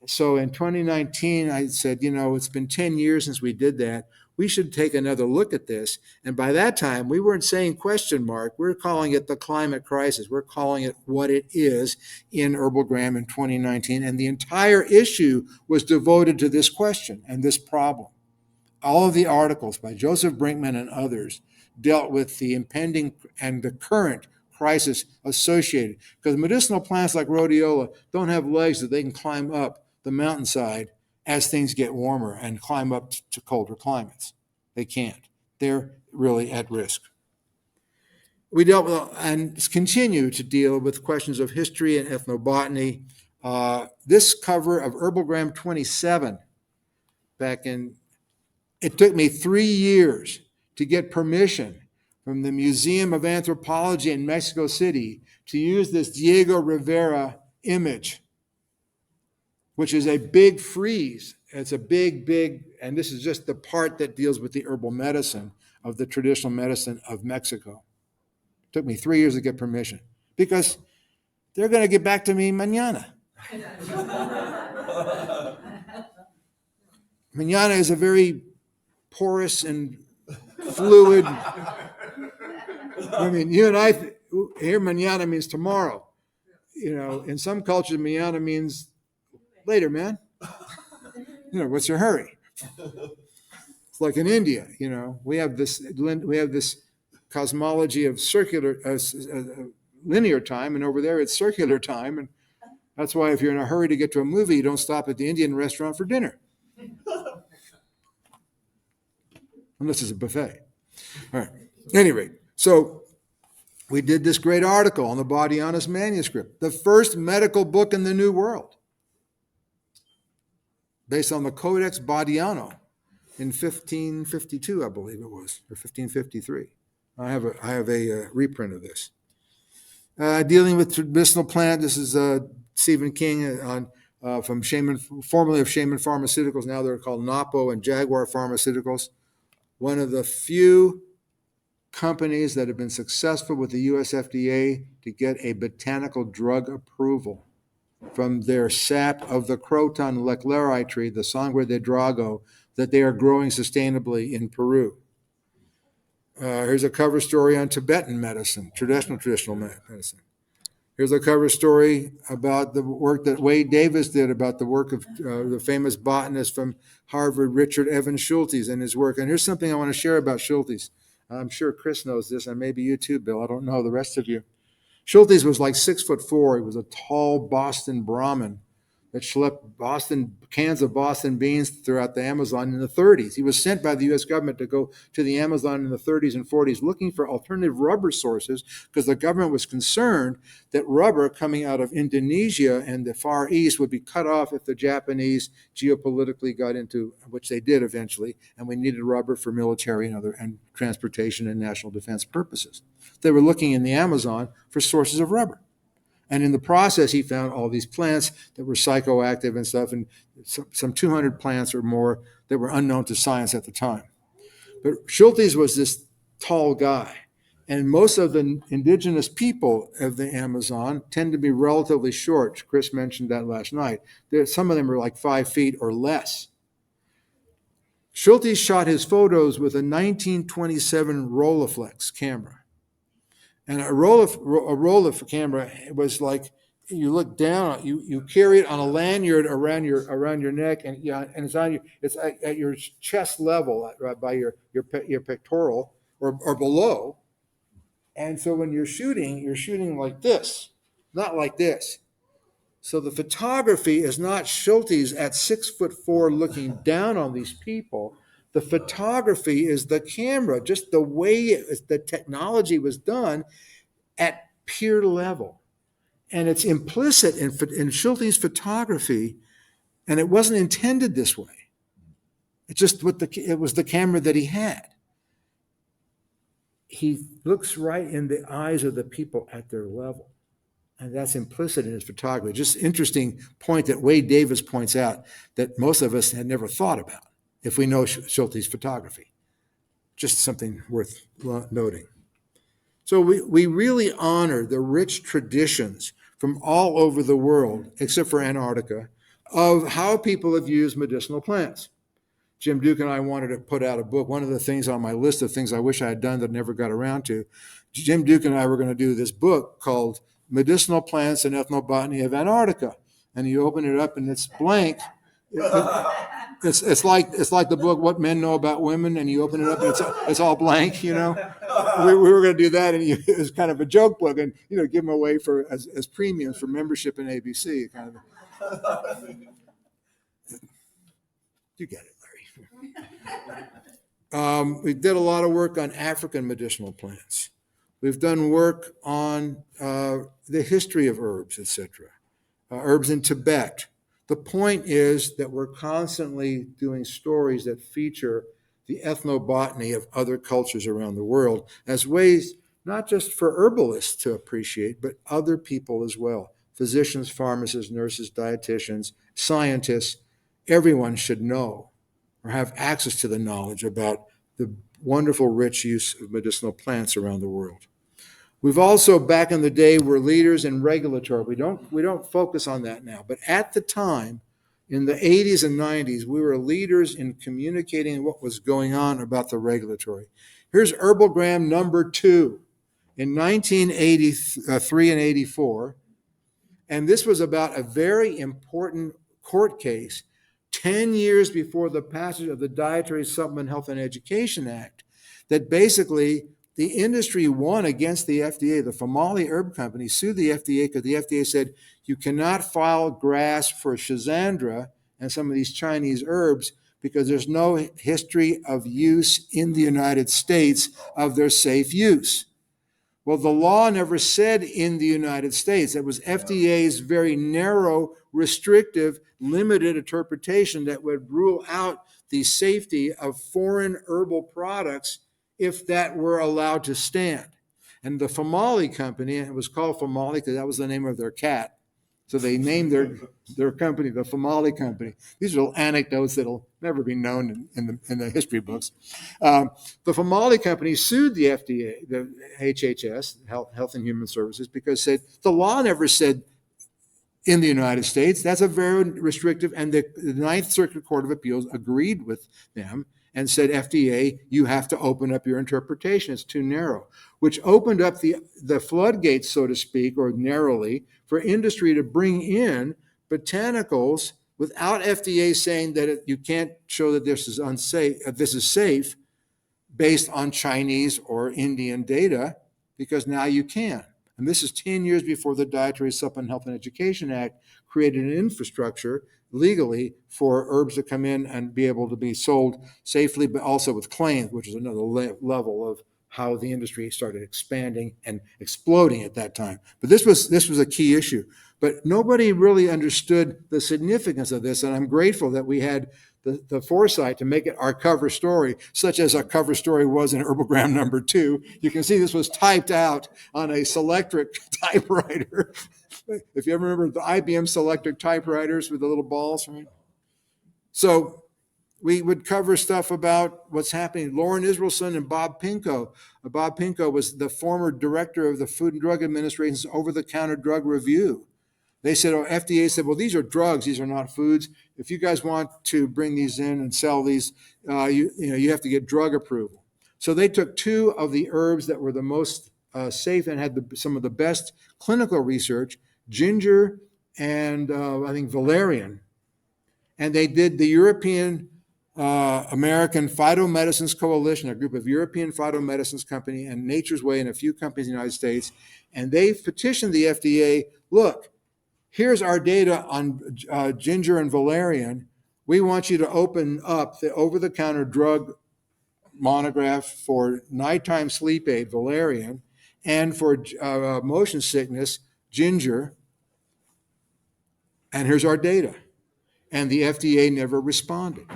So in 2019, I said, it's been 10 years since we did that. We should take another look at this. And by that time, we weren't saying ? We're calling it the climate crisis. We're calling it what it is in HerbalGram in 2019. And the entire issue was devoted to this question and this problem. All of the articles by Joseph Brinkman and others dealt with the impending and the current crisis associated, because medicinal plants like rhodiola don't have legs that they can climb up the mountainside as things get warmer and climb up to colder climates. They can't. They're really at risk. We dealt with and continue to deal with questions of history and ethnobotany. This cover of HerbalGram 27 it took me 3 years to get permission from the Museum of Anthropology in Mexico City to use this Diego Rivera image, which is a big frieze. It's a big, and this is just the part that deals with the herbal medicine of the traditional medicine of Mexico. It took me 3 years to get permission, because they're going to get back to me mañana. Mañana is a very porous and fluid. I mean, you and I here, mañana means tomorrow. In some cultures, mañana means later, man. What's your hurry? It's like in India. We have this cosmology of circular, linear time, and over there it's circular time, and that's why if you're in a hurry to get to a movie, you don't stop at the Indian restaurant for dinner. Unless it's a buffet. All right. Anyway, so we did this great article on the Badianos manuscript, the first medical book in the New World, based on the Codex Badiano in 1552, I believe it was, or 1553. I have a reprint of this. Dealing with medicinal plant, this is Stephen King from formerly of Shaman Pharmaceuticals. Now they're called Napo and Jaguar Pharmaceuticals. One of the few companies that have been successful with the US FDA to get a botanical drug approval from their sap of the Croton leclerri tree, the Sangre de Drago, that they are growing sustainably in Peru. Here's a cover story on Tibetan medicine, traditional medicine. Here's a cover story about the work that Wade Davis did about the work of the famous botanist from Harvard, Richard Evans Schultes, and his work. And here's something I want to share about Schultes. I'm sure Chris knows this, and maybe you too, Bill. I don't know the rest of you. Schultes was like 6'4". He was a tall Boston Brahmin that schlepped cans of Boston beans throughout the Amazon in the 30s. He was sent by the U.S. government to go to the Amazon in the 30s and 40s looking for alternative rubber sources because the government was concerned that rubber coming out of Indonesia and the Far East would be cut off if the Japanese geopolitically got into, which they did eventually, and we needed rubber for military and transportation and national defense purposes. They were looking in the Amazon for sources of rubber. And in the process, he found all these plants that were psychoactive and stuff, and some 200 plants or more that were unknown to science at the time. But Schultes was this tall guy. And most of the indigenous people of the Amazon tend to be relatively short. Chris mentioned that last night. Some of them are like 5 feet or less. Schultes shot his photos with a 1927 Rolleiflex camera. And a Rolleiflex camera was like, you look down, you carry it on a lanyard around your neck, and it's at your chest level, right by your pectoral or below. And so when you're shooting like this, not like this. So the photography is not Schultes at 6'4" looking down on these people. The photography is the camera, just the way the technology was done at peer level. And it's implicit in Schultes' photography, and it wasn't intended this way. It's just it was the camera that he had. He looks right in the eyes of the people at their level. And that's implicit in his photography. Just interesting point that Wade Davis points out that most of us had never thought about if we know Schultes' photography. Just something worth noting. So we really honor the rich traditions from all over the world, except for Antarctica, of how people have used medicinal plants. Jim Duke and I wanted to put out a book. One of the things on my list of things I wish I had done that never got around to, Jim Duke and I were going to do this book called Medicinal Plants and Ethnobotany of Antarctica. And you open it up and it's blank. It's like the book What Men Know About Women, and you open it up and it's all blank, you know. We were going to do that, and it was kind of a joke book, and give them away as premiums for membership in ABC. Kind of. You get it, Larry. We did a lot of work on African medicinal plants. We've done work on the history of herbs, etc. Herbs in Tibet. The point is that we're constantly doing stories that feature the ethnobotany of other cultures around the world as ways not just for herbalists to appreciate, but other people as well. Physicians, pharmacists, nurses, dietitians, scientists, everyone should know or have access to the knowledge about the wonderful rich use of medicinal plants around the world. We've also, back in the day, were leaders in regulatory. We don't focus on that now. But at the time, in the 80s and 90s, we were leaders in communicating what was going on about the regulatory. Here's HerbalGram number 2 in 1983 and 84. And this was about a very important court case 10 years before the passage of the Dietary Supplement Health and Education Act that basically the industry won against the FDA. The Famali Herb Company sued the FDA because the FDA said you cannot file GRAS for Schizandra and some of these Chinese herbs because there's no history of use in the United States of their safe use. Well, the law never said in the United States. It was FDA's very narrow, restrictive, limited interpretation that would rule out the safety of foreign herbal products if that were allowed to stand. And the Famali company, and it was called Famali because that was the name of their cat, So they named their company the Famali Company. These are little anecdotes that'll never be known in the history books. The Famali Company sued the FDA, the HHS, Health and Human Services, because said the law never said in the United States. That's a very restrictive, and the Ninth Circuit Court of Appeals agreed with them and said, FDA, you have to open up your interpretation. It's too narrow, which opened up the floodgates, so to speak, or narrowly, for industry to bring in botanicals without FDA saying that you can't show that this is unsafe, this is safe, based on Chinese or Indian data, because now you can. And this is 10 years before the Dietary Supplement Health and Education Act created an infrastructure legally for herbs to come in and be able to be sold safely, but also with claims, which is another level of how the industry started expanding and exploding at that time. But this was a key issue. But nobody really understood the significance of this, and I'm grateful that we had the foresight to make it our cover story, such as our cover story was in HerbalGram number 2. You can see this was typed out on a Selectric typewriter. If you ever remember the IBM Selectric typewriters with the little balls, right? So we would cover stuff about what's happening. Lauren Israelson and Bob Pinko. Bob Pinko was the former director of the Food and Drug Administration's over-the-counter drug review. They said, FDA said, well, these are drugs. These are not foods. If you guys want to bring these in and sell these, you have to get drug approval. So they took 2 of the herbs that were the most safe and had some of the best clinical research, ginger and I think valerian. And they did the European American Phytomedicines Coalition, a group of European phytomedicines company, and Nature's Way and a few companies in the United States. And they petitioned the FDA, look, here's our data on ginger and valerian. We want you to open up the over-the-counter drug monograph for nighttime sleep aid, valerian, and for motion sickness, ginger. And here's our data. And the FDA never responded.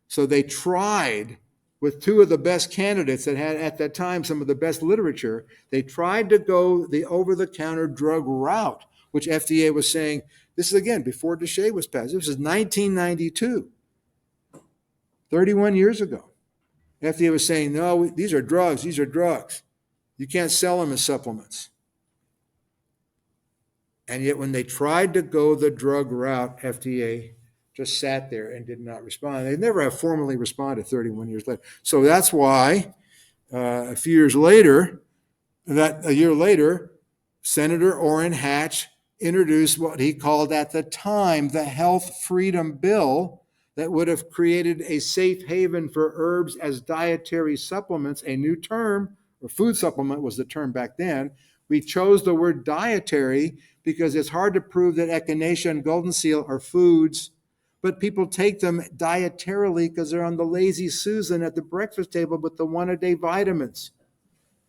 So they tried with 2 of the best candidates that had at that time some of the best literature. They tried to go the over-the-counter drug route, which FDA was saying, this is again before DSHEA was passed. This is 1992, 31 years ago. FDA was saying, no, these are drugs. You can't sell them as supplements. And yet when they tried to go the drug route, FDA just sat there and did not respond. They never have formally responded 31 years later. So that's why a year later, Senator Orrin Hatch introduced what he called at the time the Health Freedom Bill that would have created a safe haven for herbs as dietary supplements, a new term, or food supplement was the term back then. We chose the word dietary because it's hard to prove that echinacea and golden seal are foods, but people take them dietarily because they're on the lazy Susan at the breakfast table with the one-a-day vitamins.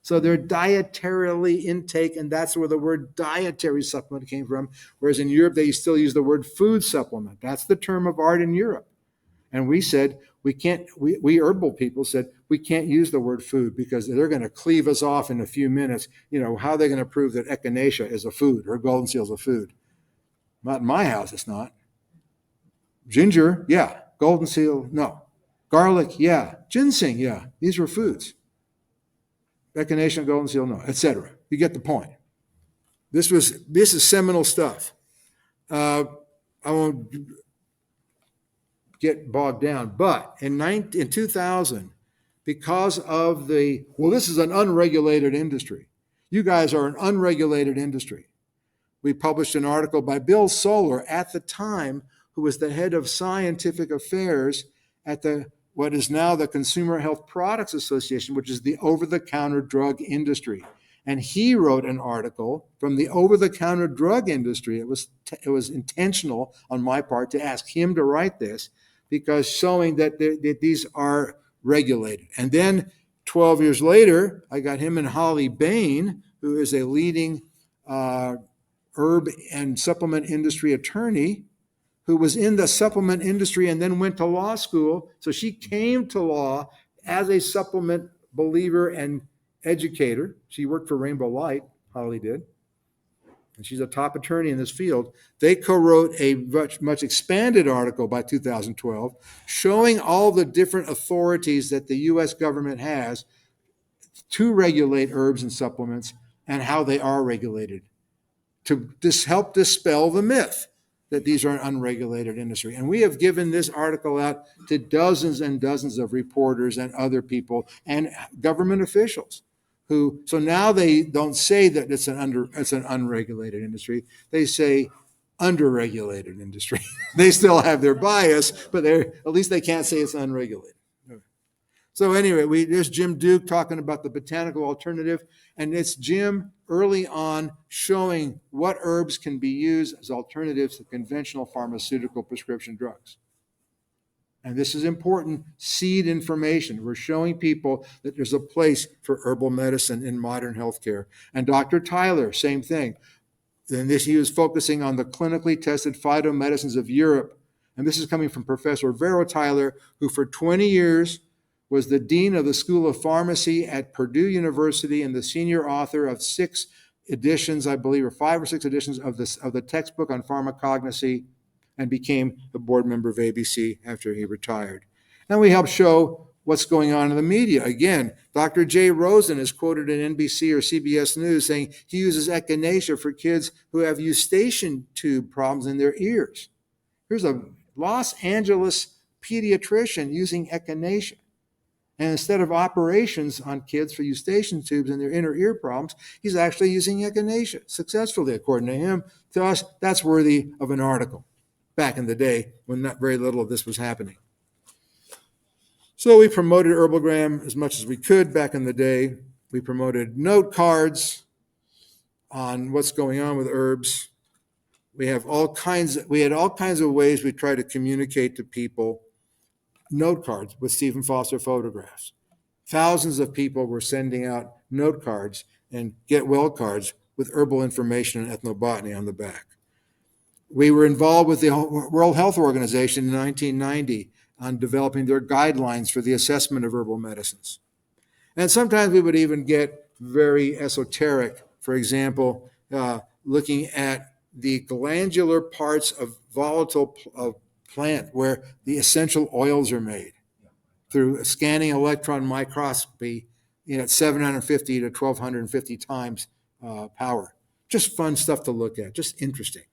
So they're dietarily intake, and that's where the word dietary supplement came from, whereas in Europe they still use the word food supplement. That's the term of art in Europe. And we said, we herbal people said, we can't use the word food because they're going to cleave us off in a few minutes. How are they going to prove that echinacea is a food or golden seal is a food? Not in my house, it's not. Ginger, yeah. Golden seal, no. Garlic, yeah. Ginseng, yeah. These were foods. Echinacea and golden seal, no, etc. You get the point. This is seminal stuff. I won't get bogged down, but in 2000, because of this is an unregulated industry. You guys are an unregulated industry. We published an article by Bill Solar at the time, who was the head of scientific affairs at what is now the Consumer Health Products Association, which is the over-the-counter drug industry. And he wrote an article from the over-the-counter drug industry. It was intentional on my part to ask him to write this, because showing that these are regulated. And then 12 years later, I got him and Holly Bain, who is a leading herb and supplement industry attorney, who was in the supplement industry and then went to law school. So she came to law as a supplement believer and educator. She worked for Rainbow Light, Holly did. and she's a top attorney in this field, they co-wrote a much expanded article by 2012 showing all the different authorities that the U.S. government has to regulate herbs and supplements and how they are regulated, to help dispel the myth that these are an unregulated industry. And we have given this article out to dozens and dozens of reporters and other people and government officials who, so now they don't say that it's an unregulated industry. They say underregulated industry. They still have their bias, but at least they can't say it's unregulated. So anyway, there's Jim Duke talking about the botanical alternative, and it's Jim early on showing what herbs can be used as alternatives to conventional pharmaceutical prescription drugs. And this is important seed information. We're showing people that there's a place for herbal medicine in modern healthcare. And Dr. Tyler, same thing. And he was focusing on the clinically tested phytomedicines of Europe. And this is coming from Professor Vero Tyler, who for 20 years was the dean of the School of Pharmacy at Purdue University and the senior author of 6 editions, I believe, or 5 or 6 editions of the textbook on pharmacognosy, and became a board member of ABC after he retired. And we help show what's going on in the media. Again, Dr. Jay Rosen is quoted in NBC or CBS News saying he uses echinacea for kids who have eustachian tube problems in their ears. Here's a Los Angeles pediatrician using echinacea. And instead of operations on kids for eustachian tubes and their inner ear problems, he's actually using echinacea successfully, according to him. To us, that's worthy of an article back in the day when not very little of this was happening. So we promoted HerbalGram as much as we could back in the day. We promoted note cards on what's going on with herbs. We had all kinds of ways we try to communicate to people. Note cards with Stephen Foster photographs. Thousands of people were sending out note cards and get well cards with herbal information and ethnobotany on the back. We were involved with the World Health Organization in 1990 on developing their guidelines for the assessment of herbal medicines. And sometimes we would even get very esoteric, for example, looking at the glandular parts of volatile plant where the essential oils are made through scanning electron microscopy at 750 to 1250 times power. Just fun stuff to look at, just interesting.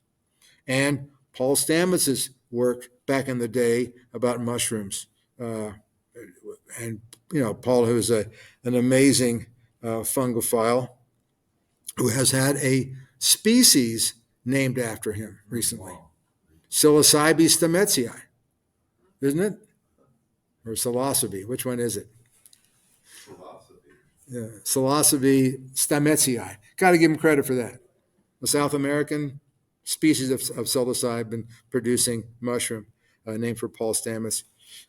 And Paul Stamets's work back in the day about mushrooms. And, Paul, who's an amazing fungophile, who has had a species named after him recently. Psilocybe stametsii, isn't it? Or psilocybe, which one is it? Yeah, Psilocybe stametsii. Got to give him credit for that. A South American species of psilocybe producing mushroom, named for Paul Stamets.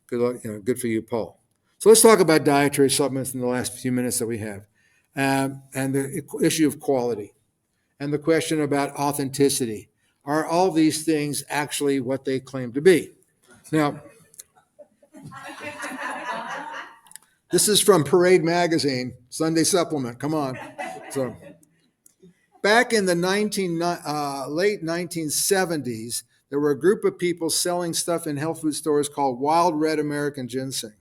Good luck, good for you, Paul. So let's talk about dietary supplements in the last few minutes that we have, and the issue of quality, and the question about authenticity. Are all these things actually what they claim to be? Now, this is from Parade Magazine, Sunday Supplement. Come on. So, back in the late 1970s, there were a group of people selling stuff in health food stores called Wild Red American Ginseng.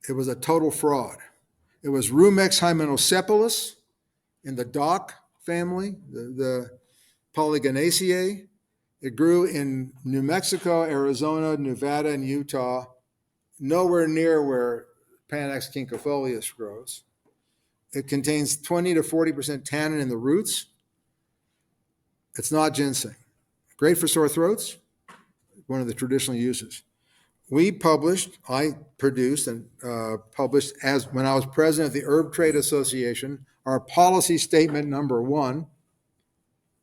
It was a total fraud. It was Rumex hymenocephalus in the dock family, the Polygonaceae. It grew in New Mexico, Arizona, Nevada, and Utah, nowhere near where Panax quinquefolius grows. It contains 20 to 40% tannin in the roots. It's not ginseng. Great for sore throats, one of the traditional uses. I produced and published, as when I was president of the Herb Trade Association, our policy statement number 1,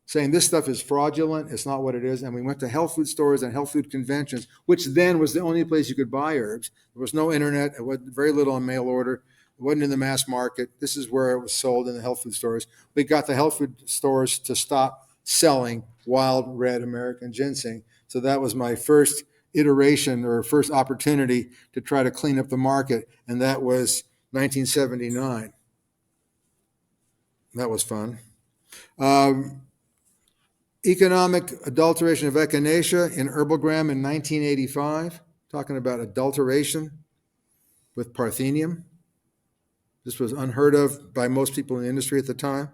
saying this stuff is fraudulent, it's not what it is. And we went to health food stores and health food conventions, which then was the only place you could buy herbs. There was no internet, it was very little on mail order. It wasn't in the mass market. This is where it was sold in the health food stores. We got the health food stores to stop selling Wild Red American Ginseng. So that was my first iteration or first opportunity to try to clean up the market, and that was 1979. That was fun. Um, Economic adulteration of echinacea in HerbalGram in 1985, talking about adulteration with parthenium. This was unheard of by most people in the industry at the time.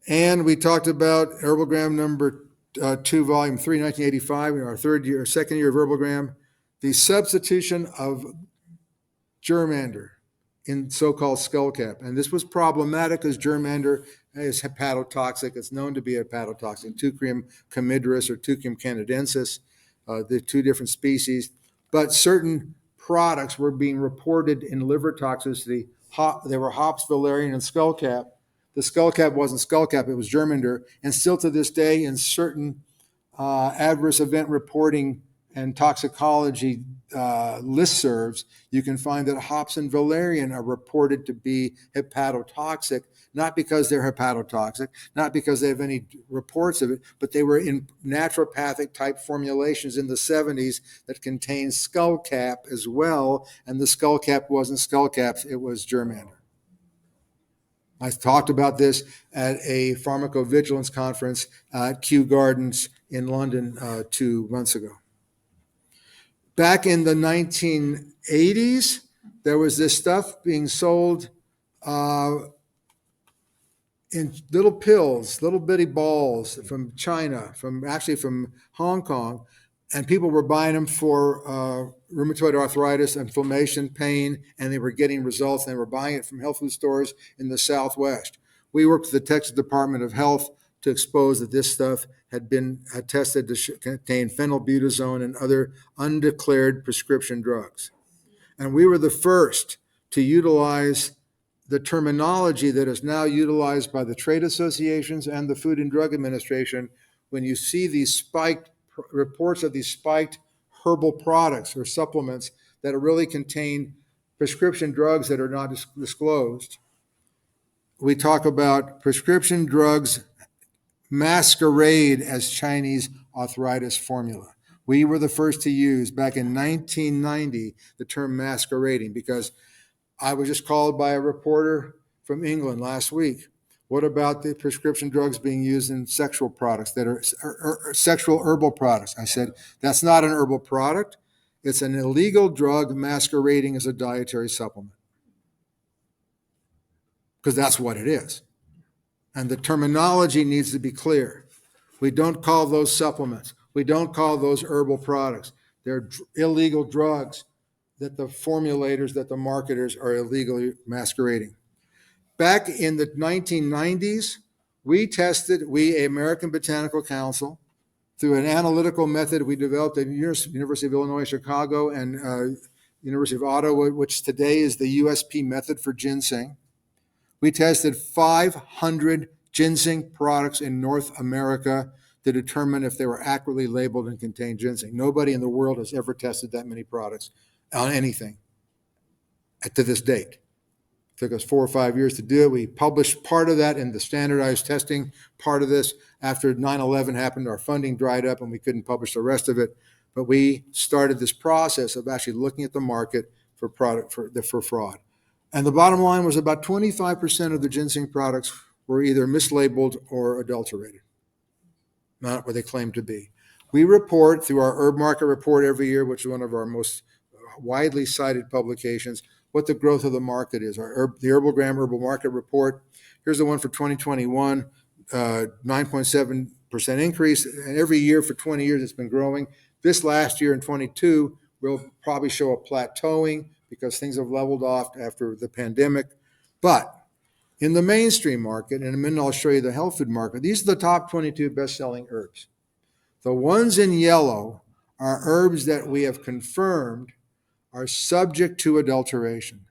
And we talked about HerbalGram number 2, volume 3, 1985, in our second year of HerbalGram, the substitution of germander in so-called skullcap. And this was problematic because germander is hepatotoxic. It's known to be hepatotoxic. Teucrium camidris or Teucrium canadensis, the two different species. But certain products were being reported in liver toxicity. They were hops, valerian, and skullcap. The skullcap wasn't skullcap, it was germander. And still to this day, in certain adverse event reporting and toxicology listservs, you can find that hops and valerian are reported to be hepatotoxic, not because they're hepatotoxic, not because they have any reports of it, but they were in naturopathic type formulations in the 70s that contained skullcap as well, and the skullcap wasn't skullcaps, it was germander. I talked about this at a pharmacovigilance conference at Kew Gardens in London 2 months ago. Back in the 1980s, there was this stuff being sold in little pills, little bitty balls from China, from Hong Kong, and people were buying them for rheumatoid arthritis, inflammation, pain, and they were getting results. And they were buying it from health food stores in the Southwest. We worked with the Texas Department of Health to expose that this stuff had been tested to contain phenylbutazone and other undeclared prescription drugs. And we were the first to utilize the terminology that is now utilized by the trade associations and the Food and Drug Administration when you see these spiked reports of these spiked herbal products or supplements that really contain prescription drugs that are not disclosed. We talk about prescription drugs masquerade as Chinese arthritis formula. We were the first to use, back in 1990, the term masquerading, because I was just called by a reporter from England last week. What about the prescription drugs being used in sexual products that are sexual herbal products? I said, that's not an herbal product. It's an illegal drug masquerading as a dietary supplement. Because that's what it is. And the terminology needs to be clear. We don't call those supplements. We don't call those herbal products. They're illegal drugs that the formulators, that the marketers are illegally masquerading. Back in the 1990s, American Botanical Council, through an analytical method we developed at University of Illinois Chicago and University of Ottawa, which today is the USP method for ginseng. We tested 500 ginseng products in North America to determine if they were accurately labeled and contained ginseng. Nobody in the world has ever tested that many products on anything to this date. It took us 4 or 5 years to do it. We published part of that in the standardized testing part of this. After 9/11 happened, our funding dried up and we couldn't publish the rest of it. But we started this process of actually looking at the market for fraud. And the bottom line was about 25% of the ginseng products were either mislabeled or adulterated, not what they claimed to be. We report through our Herb Market Report every year, which is one of our most widely cited publications, what the growth of the market is. The HerbalGram Herbal Market Report, here's the one for 2021, 9.7% increase. And every year for 20 years, it's been growing. This last year in 22, we'll probably show a plateauing because things have leveled off after the pandemic. But in the mainstream market, and in a minute I'll show you the health food market, these are the top 22 best-selling herbs. The ones in yellow are herbs that we have confirmed are subject to adulteration.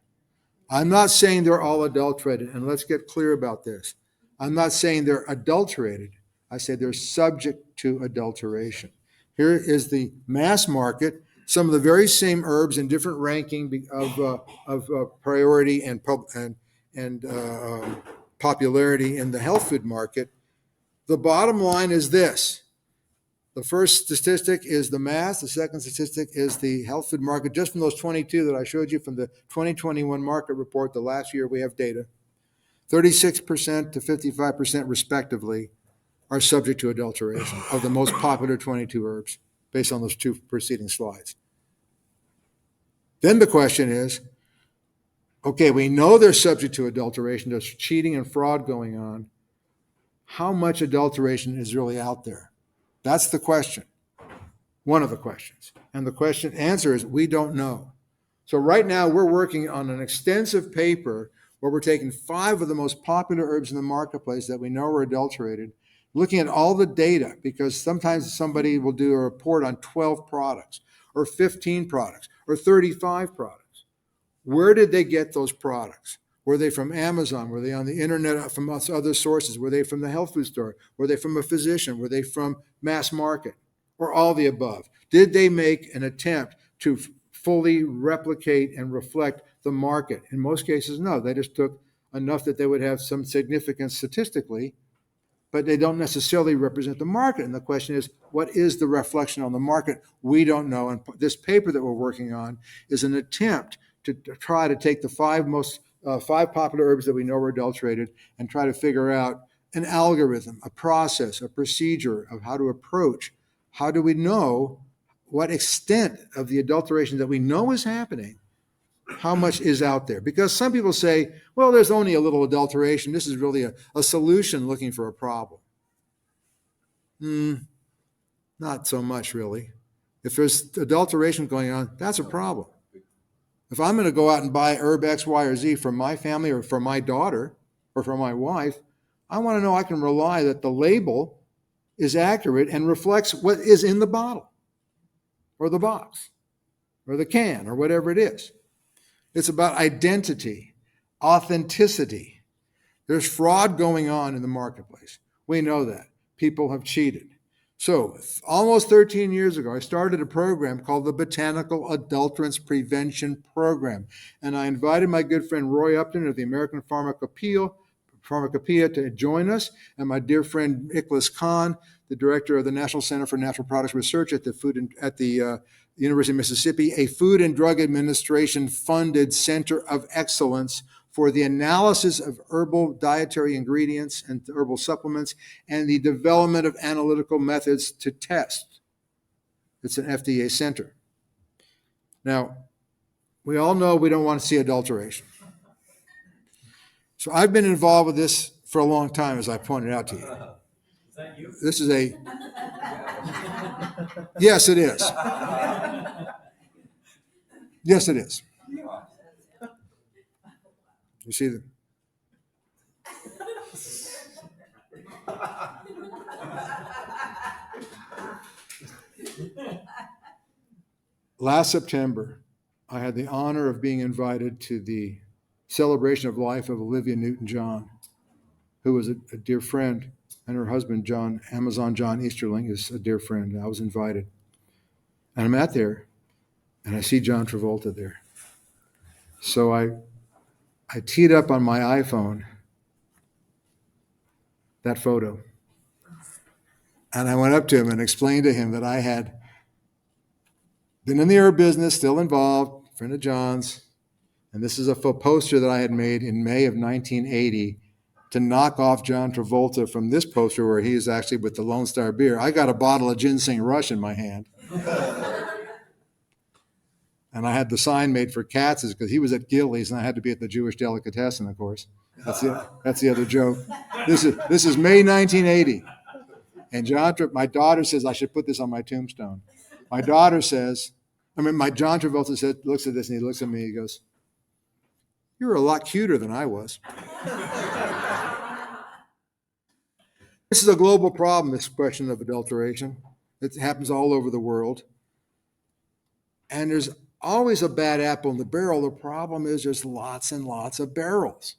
I'm not saying they're all adulterated, and let's get clear about this. I'm not saying they're adulterated. I say they're subject to adulteration. Here is the mass market, some of the very same herbs in different ranking of priority and popularity in the health food market. The bottom line is this. The first statistic is the mass. The second statistic is the health food market, just from those 22 that I showed you from the 2021 market report, the last year we have data. 36% to 55% respectively are subject to adulteration of the most popular 22 herbs based on those two preceding slides. Then the question is, okay, we know they're subject to adulteration. There's cheating and fraud going on. How much adulteration is really out there? That's the question. One of the questions. And the answer is we don't know. So right now we're working on an extensive paper where we're taking 5 of the most popular herbs in the marketplace that we know are adulterated, looking at all the data, because sometimes somebody will do a report on 12 products or 15 products or 35 products. Where did they get those products? Were they from Amazon? Were they on the internet from other sources? Were they from the health food store? Were they from a physician? Were they from mass market? Or all the above? Did they make an attempt to fully replicate and reflect the market? In most cases, no. They just took enough that they would have some significance statistically, but they don't necessarily represent the market. And the question is, what is the reflection on the market? We don't know. And this paper that we're working on is an attempt to try to take the 5 popular herbs that we know are adulterated and try to figure out an algorithm, a process, a procedure of how to approach. How do we know what extent of the adulteration that we know is happening, how much is out there? Because some people say, well, there's only a little adulteration. This is really a solution looking for a problem. Not so much, really. If there's adulteration going on, that's a problem. If I'm going to go out and buy herb X, Y, or Z for my family or for my daughter or for my wife, I want to know I can rely that the label is accurate and reflects what is in the bottle or the box or the can or whatever it is. It's about identity, authenticity. There's fraud going on in the marketplace. We know that. People have cheated. So almost 13 years ago, I started a program called the Botanical Adulterants Prevention Program. And I invited my good friend Roy Upton of the American Pharmacopoeia to join us, and my dear friend Nicholas Kahn, the director of the National Center for Natural Products Research at the University of Mississippi, a Food and Drug Administration funded center of excellence for the analysis of herbal dietary ingredients and herbal supplements and the development of analytical methods to test. It's an FDA center. Now, we all know we don't want to see adulteration. So I've been involved with this for a long time, as I pointed out to you. Is that you? This is a... Yes, it is. Yes, it is. You see the... Last September, I had the honor of being invited to the celebration of life of Olivia Newton-John, who was a dear friend, and her husband, Amazon John Easterling, is a dear friend. I was invited. And I'm out there, and I see John Travolta there. So I teed up on my iPhone that photo. And I went up to him and explained to him that I had been in the herb business, still involved, friend of John's. And this is a poster that I had made in May of 1980 to knock off John Travolta from this poster where he is actually with the Lone Star beer. I got a bottle of Ginseng Rush in my hand. And I had the sign made for Katz's because he was at Gillies and I had to be at the Jewish Delicatessen, of course. That's the other joke. This is May 1980. And my daughter says I should put this on my tombstone. My daughter says, John Travolta looks at this and he looks at me, he goes, "You're a lot cuter than I was." This is a global problem, this question of adulteration. It happens all over the world. And there's always a bad apple in the barrel. The problem is there's lots and lots of barrels.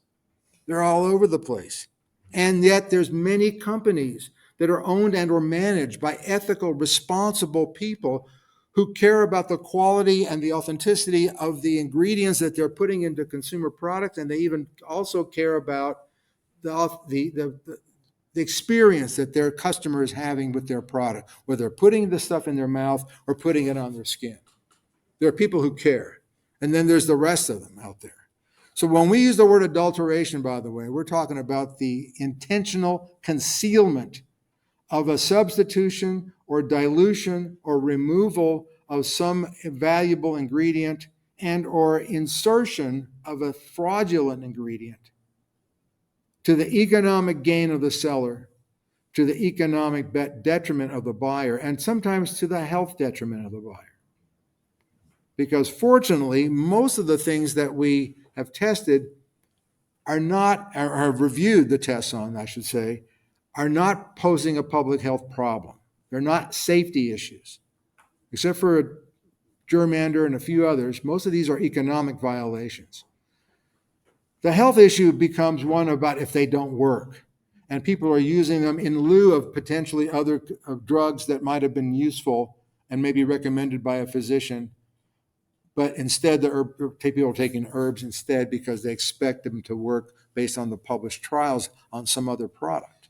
They're all over the place. And yet there's many companies that are owned and or managed by ethical, responsible people who care about the quality and the authenticity of the ingredients that they're putting into consumer products, and they even also care about the experience that their customer is having with their product, whether they're putting the stuff in their mouth or putting it on their skin. There are people who care. And then there's the rest of them out there. So when we use the word adulteration, by the way, we're talking about the intentional concealment of a substitution or dilution or removal of some valuable ingredient and or insertion of a fraudulent ingredient to the economic gain of the seller, to the economic detriment of the buyer, and sometimes to the health detriment of the buyer. Because fortunately, most of the things that we have tested are not, or have reviewed the tests on, I should say, are not posing a public health problem. They're not safety issues. Except for germander and a few others, most of these are economic violations. The health issue becomes one about if they don't work, and people are using them in lieu of potentially other drugs that might have been useful and maybe recommended by a physician, but instead people are taking herbs instead because they expect them to work based on the published trials on some other product.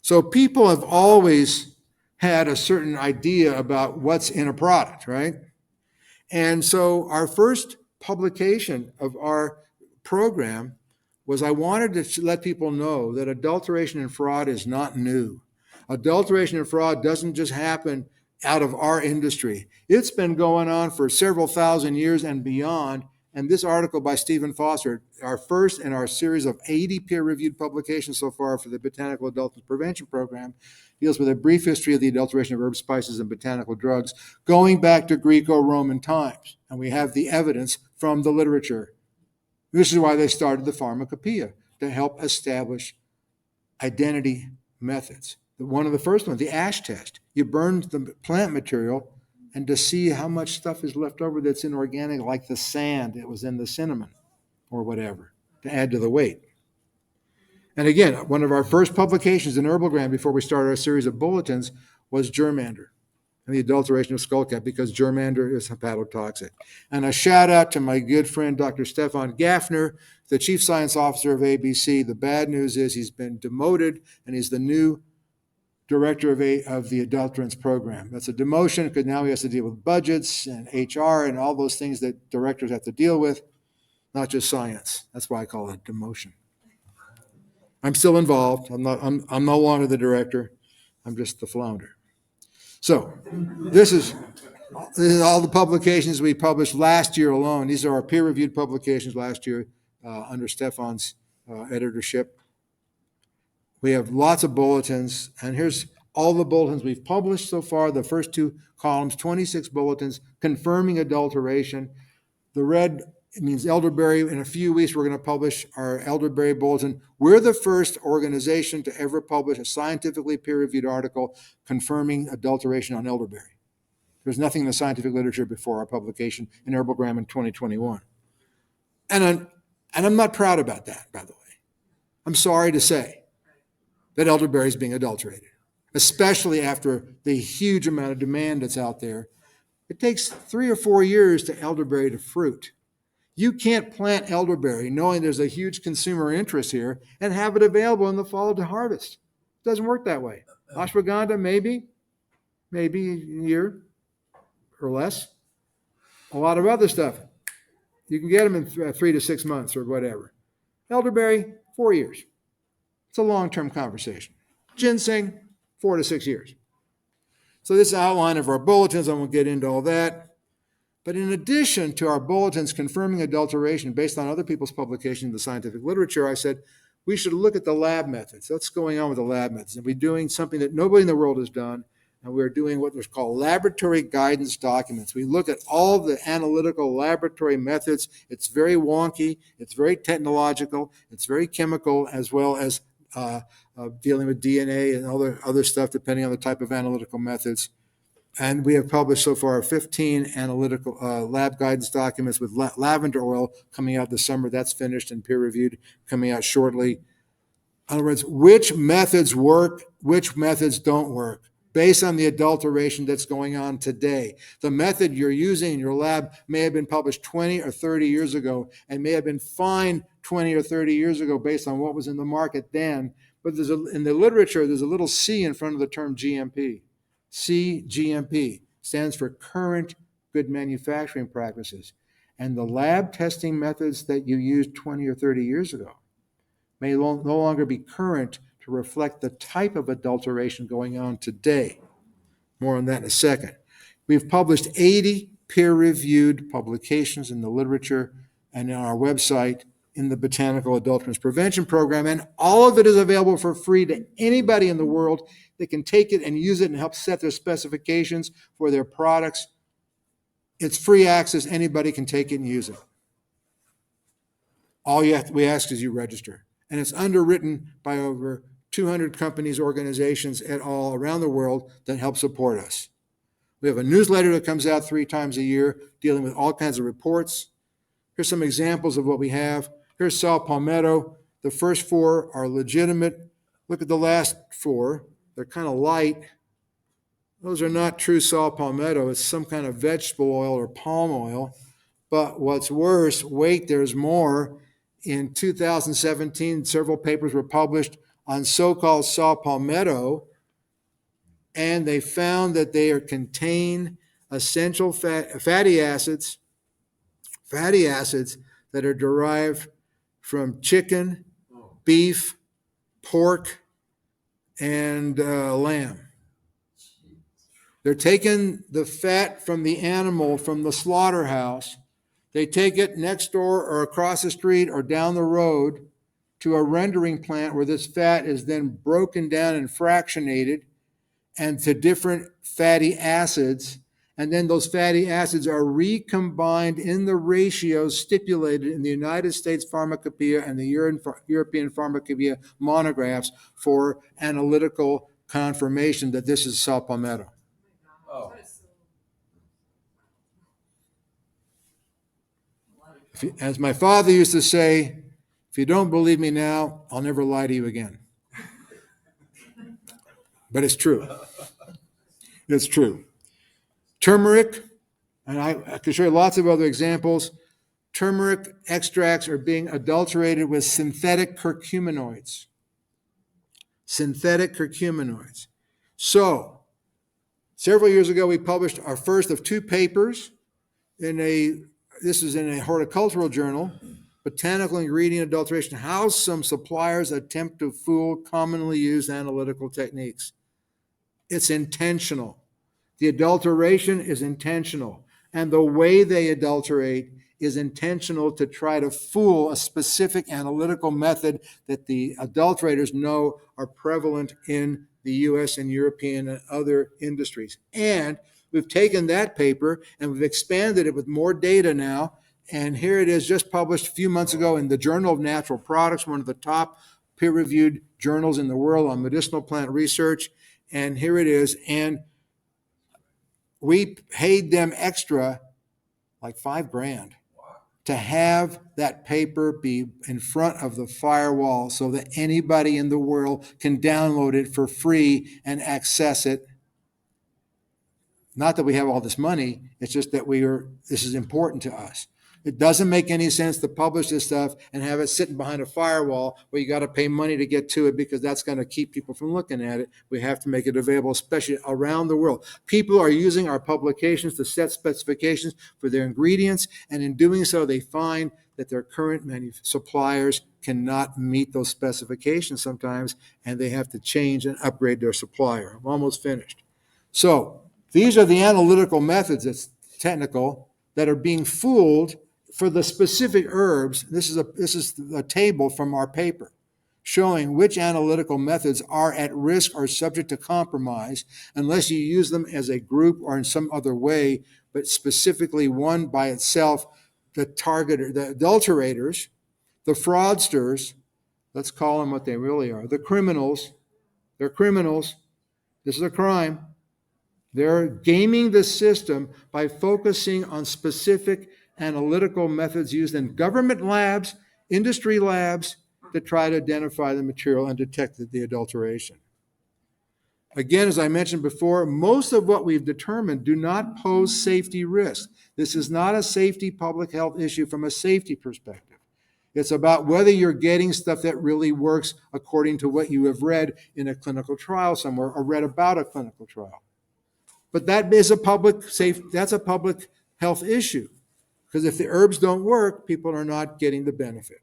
So people have always had a certain idea about what's in a product, right? And so our first publication of our program was I wanted to let people know that adulteration and fraud is not new. Adulteration and fraud doesn't just happen out of our industry. It's been going on for several thousand years and beyond. And this article by Stephen Foster, our first in our series of 80 peer-reviewed publications so far for the Botanical Adulterance Prevention Program, deals with a brief history of the adulteration of herbs, spices, and botanical drugs going back to Greco-Roman times. And we have the evidence from the literature. This is why they started the pharmacopoeia, to help establish identity methods. One of the first ones, the ash test. You burn the plant material and to see how much stuff is left over that's inorganic, like the sand that was in the cinnamon or whatever, to add to the weight. And again, one of our first publications in HerbalGram before we started our series of bulletins was germander and the adulteration of skullcap, because germander is hepatotoxic. And a shout out to my good friend, Dr. Stefan Gaffner, the Chief Science Officer of ABC. The bad news is he's been demoted and he's the new director of the adulterance program. That's a demotion because now he has to deal with budgets and HR and all those things that directors have to deal with, not just science. That's why I call it demotion. I'm still involved. I'm no longer the director. I'm just the flounder. So this is all the publications we published last year alone. These are our peer-reviewed publications last year under Stefan's editorship. We have lots of bulletins, and here's all the bulletins we've published so far. The first two columns, 26 bulletins confirming adulteration. The red means elderberry. In a few weeks, we're going to publish our elderberry bulletin. We're the first organization to ever publish a scientifically peer-reviewed article confirming adulteration on elderberry. There's nothing in the scientific literature before our publication in HerbalGram in 2021. And I'm not proud about that, by the way. I'm sorry to say that elderberry is being adulterated, especially after the huge amount of demand that's out there. It takes 3 or 4 years to elderberry to fruit. You can't plant elderberry knowing there's a huge consumer interest here and have it available in the fall to harvest. It doesn't work that way. Ashwagandha, maybe a year or less. A lot of other stuff, you can get them in 3 to 6 months or whatever. Elderberry, 4 years. It's a long-term conversation. Ginseng, 4 to 6 years. So this outline of our bulletins, I won't get into all that. But in addition to our bulletins confirming adulteration based on other people's publications in the scientific literature, I said we should look at the lab methods. What's going on with the lab methods? And we're doing something that nobody in the world has done, and we're doing what was called laboratory guidance documents. We look at all the analytical laboratory methods. It's very wonky. It's very technological. It's very chemical, as well as dealing with DNA and other stuff, depending on the type of analytical methods. And we have published so far 15 analytical lab guidance documents with lavender oil coming out this summer. That's finished and peer-reviewed, coming out shortly. In other words, which methods work, which methods don't work, based on the adulteration that's going on today. The method you're using in your lab may have been published 20 or 30 years ago and may have been fine 20 or 30 years ago based on what was in the market then. But in the literature, there's a little C in front of the term GMP. CGMP stands for Current Good Manufacturing Practices. And the lab testing methods that you used 20 or 30 years ago may no longer be current to reflect the type of adulteration going on today. More on that in a second. We've published 80 peer-reviewed publications in the literature and on our website in the Botanical Adulterants Prevention Program, and all of it is available for free to anybody in the world that can take it and use it and help set their specifications for their products. It's free access. Anybody can take it and use it. All we ask is you register. And it's underwritten by over 200 companies, organizations at all around the world that help support us. We have a newsletter that comes out 3 times a year dealing with all kinds of reports. Here's some examples of what we have. Here's saw palmetto. The first 4 are legitimate. Look at the last 4. They're kind of light. Those are not true saw palmetto. It's some kind of vegetable oil or palm oil. But what's worse, wait, there's more. In 2017, several papers were published on so-called saw palmetto, and they found that they contain essential fatty acids that are derived from chicken, beef, pork, and lamb. They're taking the fat from the animal from the slaughterhouse. They take it next door or across the street or down the road to a rendering plant where this fat is then broken down and fractionated and to different fatty acids. And then those fatty acids are recombined in the ratios stipulated in the United States Pharmacopoeia and the European Pharmacopoeia monographs for analytical confirmation that this is saw palmetto. Oh. As my father used to say, if you don't believe me now, I'll never lie to you again. But it's true. It's true. Turmeric, and I can show you lots of other examples. Turmeric extracts are being adulterated with synthetic curcuminoids. Synthetic curcuminoids. So, several years ago, we published our first of 2 papers this is in a horticultural journal, Botanical Ingredient Adulteration, How Some Suppliers Attempt to Fool Commonly Used Analytical Techniques. It's intentional. The adulteration is intentional. And the way they adulterate is intentional to try to fool a specific analytical method that the adulterators know are prevalent in the US and European and other industries. And we've taken that paper and we've expanded it with more data now. And here it is, just published a few months ago in the Journal of Natural Products, one of the top peer-reviewed journals in the world on medicinal plant research. And here it is. And we paid them extra, like $5,000, to have that paper be in front of the firewall so that anybody in the world can download it for free and access it. Not that we have all this money, it's just that this is important to us. It doesn't make any sense to publish this stuff and have it sitting behind a firewall where you got to pay money to get to it because that's going to keep people from looking at it. We have to make it available, especially around the world. People are using our publications to set specifications for their ingredients, and in doing so, they find that their current suppliers cannot meet those specifications sometimes, and they have to change and upgrade their supplier. I'm almost finished. So these are the analytical methods, it's technical, that are being fooled for the specific herbs. This is a table from our paper showing which analytical methods are at risk or subject to compromise unless you use them as a group or in some other way, but specifically one by itself, the adulterators, the fraudsters, let's call them what they really are, the criminals. They're criminals. This is a crime. They're gaming the system by focusing on specific analytical methods used in government labs, industry labs, to try to identify the material and detect the adulteration. Again, as I mentioned before, most of what we've determined do not pose safety risks. This is not a safety public health issue from a safety perspective. It's about whether you're getting stuff that really works according to what you have read in a clinical trial somewhere or read about a clinical trial. But that is that's a public health issue. Because if the herbs don't work, people are not getting the benefit.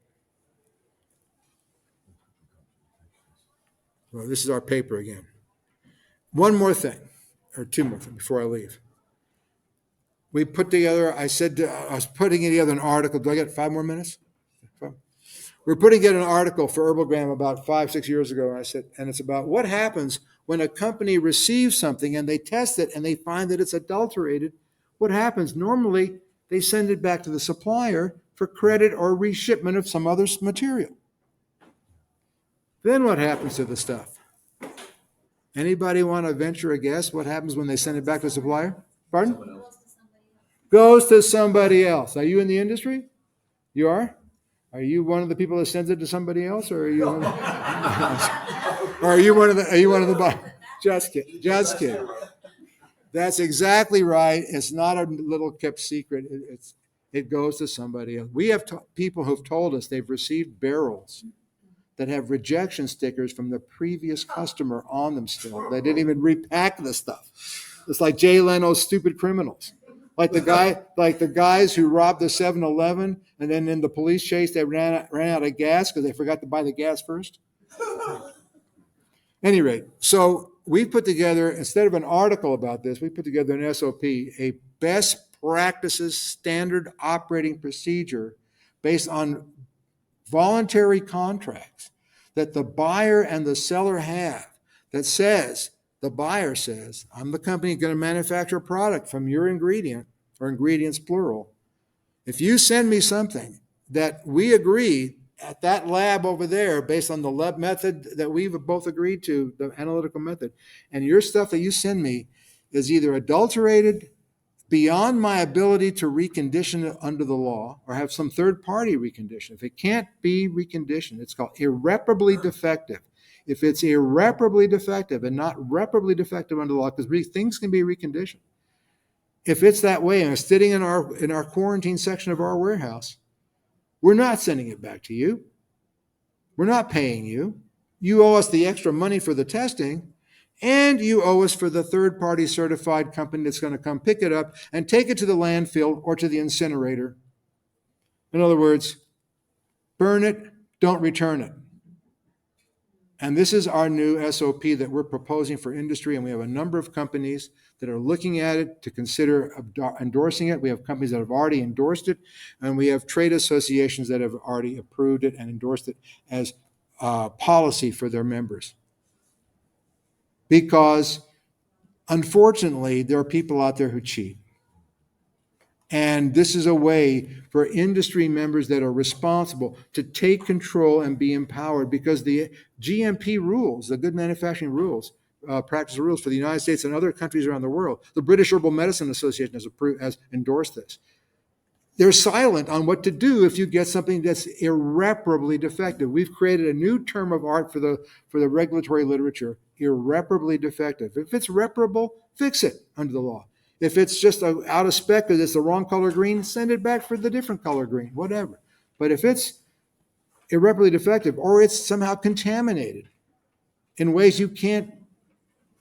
Well, this is our paper again. One more thing, or two more things before I leave. We put together, I was putting together an article. Do I get 5 more minutes? We're putting together an article for HerbalGram about 5-6 years ago. And I said, and it's about what happens when a company receives something and they test it and they find that it's adulterated. What happens? Normally, they send it back to the supplier for credit or reshipment of some other material. Then what happens to the stuff? Anybody want to venture a guess what happens when they send it back to the supplier? Pardon? Goes to somebody else. Are you in the industry? You are? Are you one of the people that sends it to somebody else, or are you one of the buyers? Just kidding. That's exactly right. It's not a little kept secret. It goes to somebody else. We have people who've told us they've received barrels that have rejection stickers from the previous customer on them still. They didn't even repack the stuff. It's like Jay Leno's Stupid Criminals. Like the guys who robbed the 7-Eleven, and then in the police chase, they ran out of gas because they forgot to buy the gas first. Any rate, so we put together, instead of an article about this, we put together an SOP, a best practices standard operating procedure based on voluntary contracts that the buyer and the seller have that says, the buyer says, I'm the company going to manufacture a product from your ingredient, or ingredients plural. If you send me something that we agree at that lab over there, based on the lab method that we've both agreed to, the analytical method, and your stuff that you send me is either adulterated beyond my ability to recondition it under the law or have some third party recondition. If it can't be reconditioned, it's called irreparably defective. If it's irreparably defective and not reparably defective under the law, because things can be reconditioned. If it's that way and it's sitting in our quarantine section of our warehouse, we're not sending it back to you. We're not paying you. You owe us the extra money for the testing, and you owe us for the third-party certified company that's going to come pick it up and take it to the landfill or to the incinerator. In other words, burn it, don't return it. And this is our new SOP that we're proposing for industry, and we have a number of companies that are looking at it to consider endorsing it. We have companies that have already endorsed it, and we have trade associations that have already approved it and endorsed it as policy for their members. Because, unfortunately, there are people out there who cheat. And this is a way for industry members that are responsible to take control and be empowered, because the GMP rules, the good manufacturing rules, practice rules for the United States and other countries around the world, the British Herbal Medicine Association has endorsed this. They're silent on what to do if you get something that's irreparably defective. We've created a new term of art for the regulatory literature, irreparably defective. If it's reparable, fix it under the law. If it's just out of spec because it's the wrong color green, send it back for the different color green, whatever. But if it's irreparably defective or it's somehow contaminated in ways you can't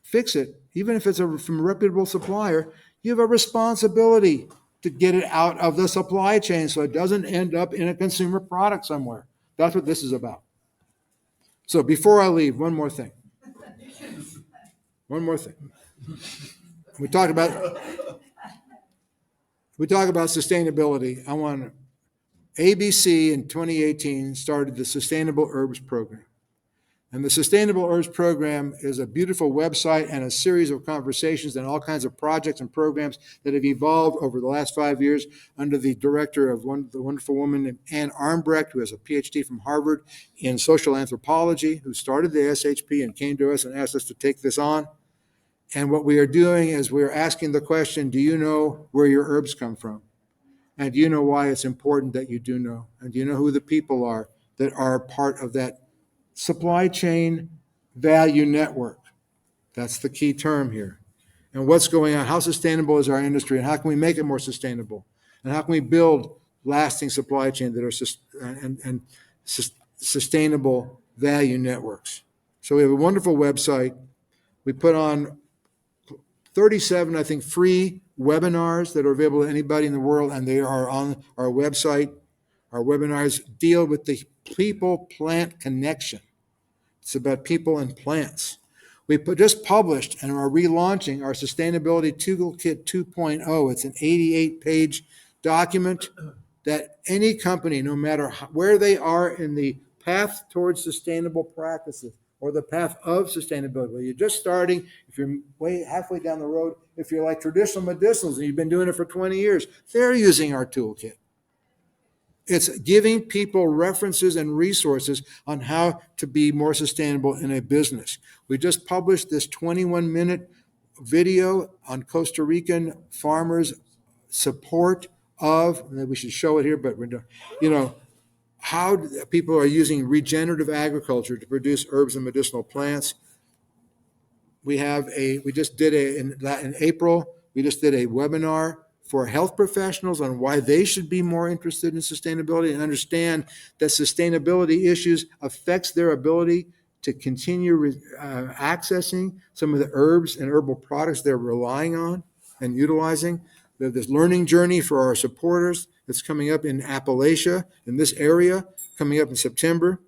fix it, even if it's from a reputable supplier, you have a responsibility to get it out of the supply chain so it doesn't end up in a consumer product somewhere. That's what this is about. So before I leave, one more thing. We talk about sustainability. ABC in 2018 started the Sustainable Herbs Program. And the Sustainable Herbs Program is a beautiful website and a series of conversations and all kinds of projects and programs that have evolved over the last 5 years under the director of the wonderful woman, Anne Armbrecht, who has a PhD from Harvard in social anthropology, who started the SHP and came to us and asked us to take this on. And what we are doing is we're asking the question, do you know where your herbs come from? And do you know why it's important that you do know? And do you know who the people are that are part of that supply chain value network? That's the key term here. And what's going on? How sustainable is our industry? And how can we make it more sustainable? And how can we build lasting supply chain that are sustainable value networks? So we have a wonderful website. We put on 37, I think, free webinars that are available to anybody in the world, and they are on our website. Our webinars deal with the people-plant connection. It's about people and plants. We just published and are relaunching our Sustainability Toolkit 2.0. It's an 88-page document that any company, no matter where they are in the path towards sustainable practices or the path of sustainability, whether you're just starting, if you're way halfway down the road, if you're like traditional medicinals and you've been doing it for 20 years, they're using our toolkit. It's giving people references and resources on how to be more sustainable in a business. We just published this 21-minute video on Costa Rican farmers' support of, we should show it here, but we're doing, how people are using regenerative agriculture to produce herbs and medicinal plants. In April, we just did a webinar for health professionals on why they should be more interested in sustainability and understand that sustainability issues affects their ability to continue accessing some of the herbs and herbal products they're relying on and utilizing. We have this learning journey for our supporters that's coming up in Appalachia, in this area, coming up in September.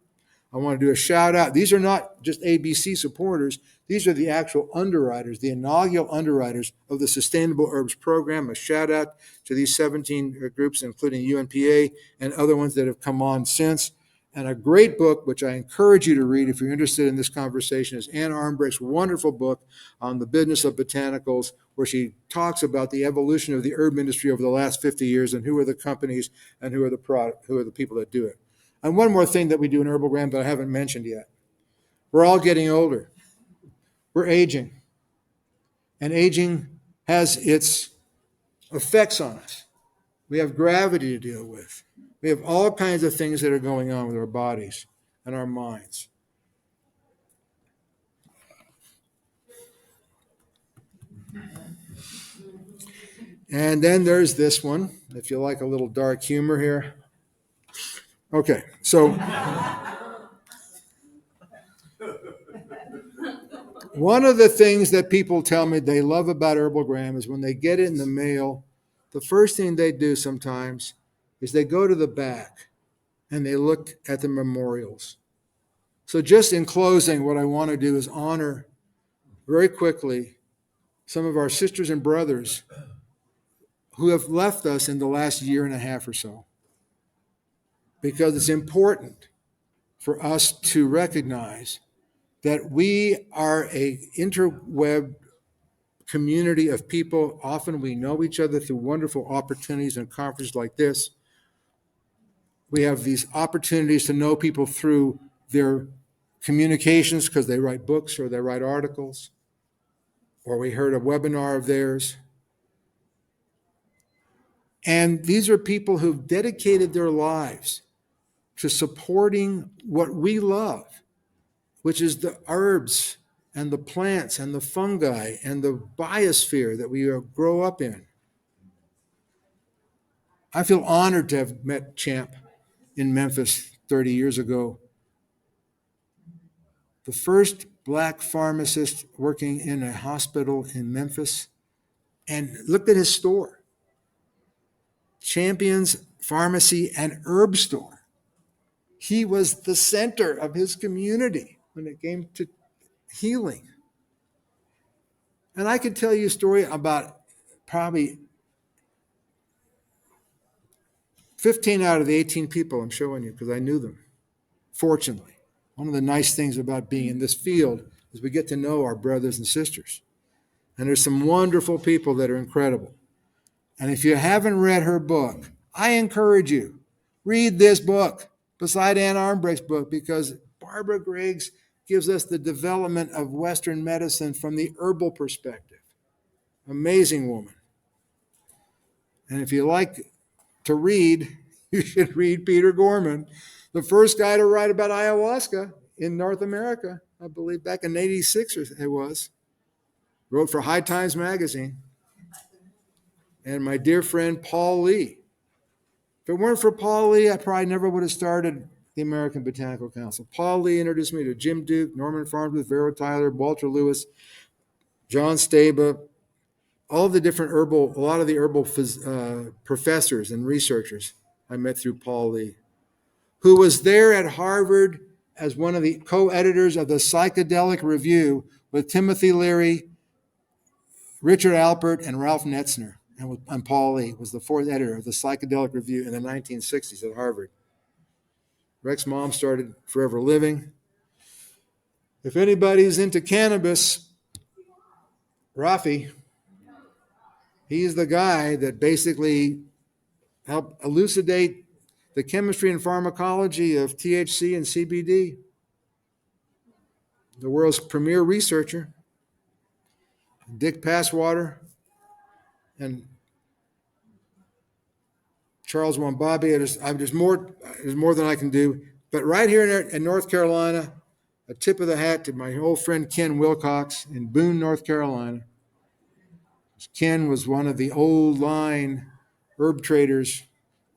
I want to do a shout out. These are not just ABC supporters. These are the actual underwriters, the inaugural underwriters of the Sustainable Herbs Program. A shout out to these 17 groups, including UNPA and other ones that have come on since. And a great book, which I encourage you to read if you're interested in this conversation, is Ann Armbrecht's wonderful book on the business of botanicals, where she talks about the evolution of the herb industry over the last 50 years and who are the companies and who are the people that do it. And one more thing that we do in HerbalGram that I haven't mentioned yet. We're all getting older. We're aging. And aging has its effects on us. We have gravity to deal with. We have all kinds of things that are going on with our bodies and our minds. And then there's this one, if you like a little dark humor here. Okay, so one of the things that people tell me they love about HerbalGram is when they get it in the mail, the first thing they do sometimes is they go to the back and they look at the memorials. So just in closing, what I want to do is honor very quickly some of our sisters and brothers who have left us in the last year and a half or so, because it's important for us to recognize that we are an interweb community of people. Often we know each other through wonderful opportunities and conferences like this. We have these opportunities to know people through their communications because they write books or they write articles, or we heard a webinar of theirs. And these are people who've dedicated their lives to supporting what we love, which is the herbs and the plants and the fungi and the biosphere that we grow up in. I feel honored to have met Champ in Memphis 30 years ago. The first black pharmacist working in a hospital in Memphis, and looked at his store. Champion's Pharmacy and Herb Store. He was the center of his community when it came to healing. And I could tell you a story about probably 15 out of the 18 people I'm showing you because I knew them, fortunately. One of the nice things about being in this field is we get to know our brothers and sisters. And there's some wonderful people that are incredible. And if you haven't read her book, I encourage you, read this book beside Ann Armbrecht's book, because Barbara Griggs gives us the development of Western medicine from the herbal perspective. Amazing woman. And if you like to read, you should read Peter Gorman, the first guy to write about ayahuasca in North America, I believe back in 86 it was. Wrote for High Times Magazine. And my dear friend Paul Lee. If it weren't for Paul Lee, I probably never would have started the American Botanical Council. Paul Lee introduced me to Jim Duke, Norman Farnsworth, Vero Tyler, Walter Lewis, John Staba, all the different a lot of the herbal professors and researchers I met through Paul Lee, who was there at Harvard as one of the co-editors of the Psychedelic Review with Timothy Leary, Richard Alpert, and Ralph Netzner. And Paul Lee was the fourth editor of the Psychedelic Review in the 1960s at Harvard. Rex's mom started Forever Living. If anybody's into cannabis, Rafi, he's the guy that basically helped elucidate the chemistry and pharmacology of THC and CBD. The world's premier researcher, Dick Passwater and Charles Wambabi. There's more than I can do. But right here in North Carolina, a tip of the hat to my old friend Ken Wilcox in Boone, North Carolina. Ken was one of the old line herb traders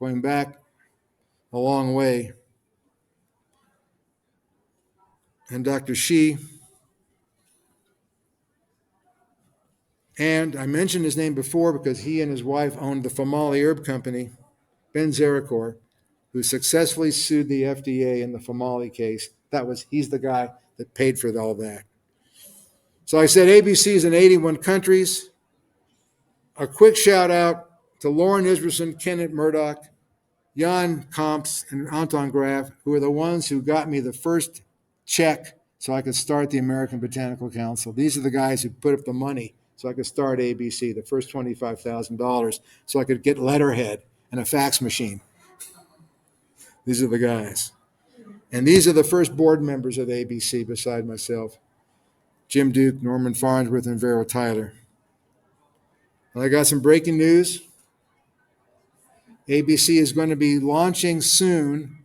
going back a long way. And Dr. Shi. And I mentioned his name before because he and his wife owned the Famali Herb Company, Ben Zarakor, who successfully sued the FDA in the Famali case. He's the guy that paid for all that. So I said ABC's in 81 countries. A quick shout out to Lauren Isberson, Kenneth Murdoch, Jan Komps, and Anton Graf, who are the ones who got me the first check so I could start the American Botanical Council. These are the guys who put up the money so I could start ABC, the first $25,000, so I could get letterhead and a fax machine. These are the guys. And these are the first board members of ABC beside myself: Jim Duke, Norman Farnsworth, and Vero Tyler. And I got some breaking news. ABC is going to be launching soon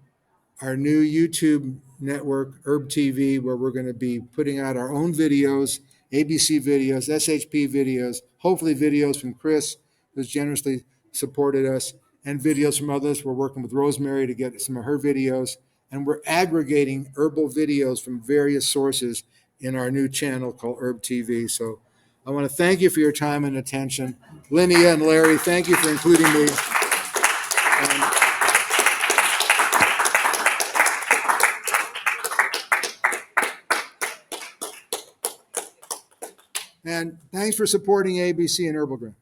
our new YouTube network, Herb TV, where we're going to be putting out our own videos, ABC videos, SHP videos, hopefully videos from Chris, who's generously supported us, and videos from others. We're working with Rosemary to get some of her videos, and we're aggregating herbal videos from various sources in our new channel called Herb TV. So I want to thank you for your time and attention. Linnea and Larry, thank you for including me. And thanks for supporting ABC and HerbalGram.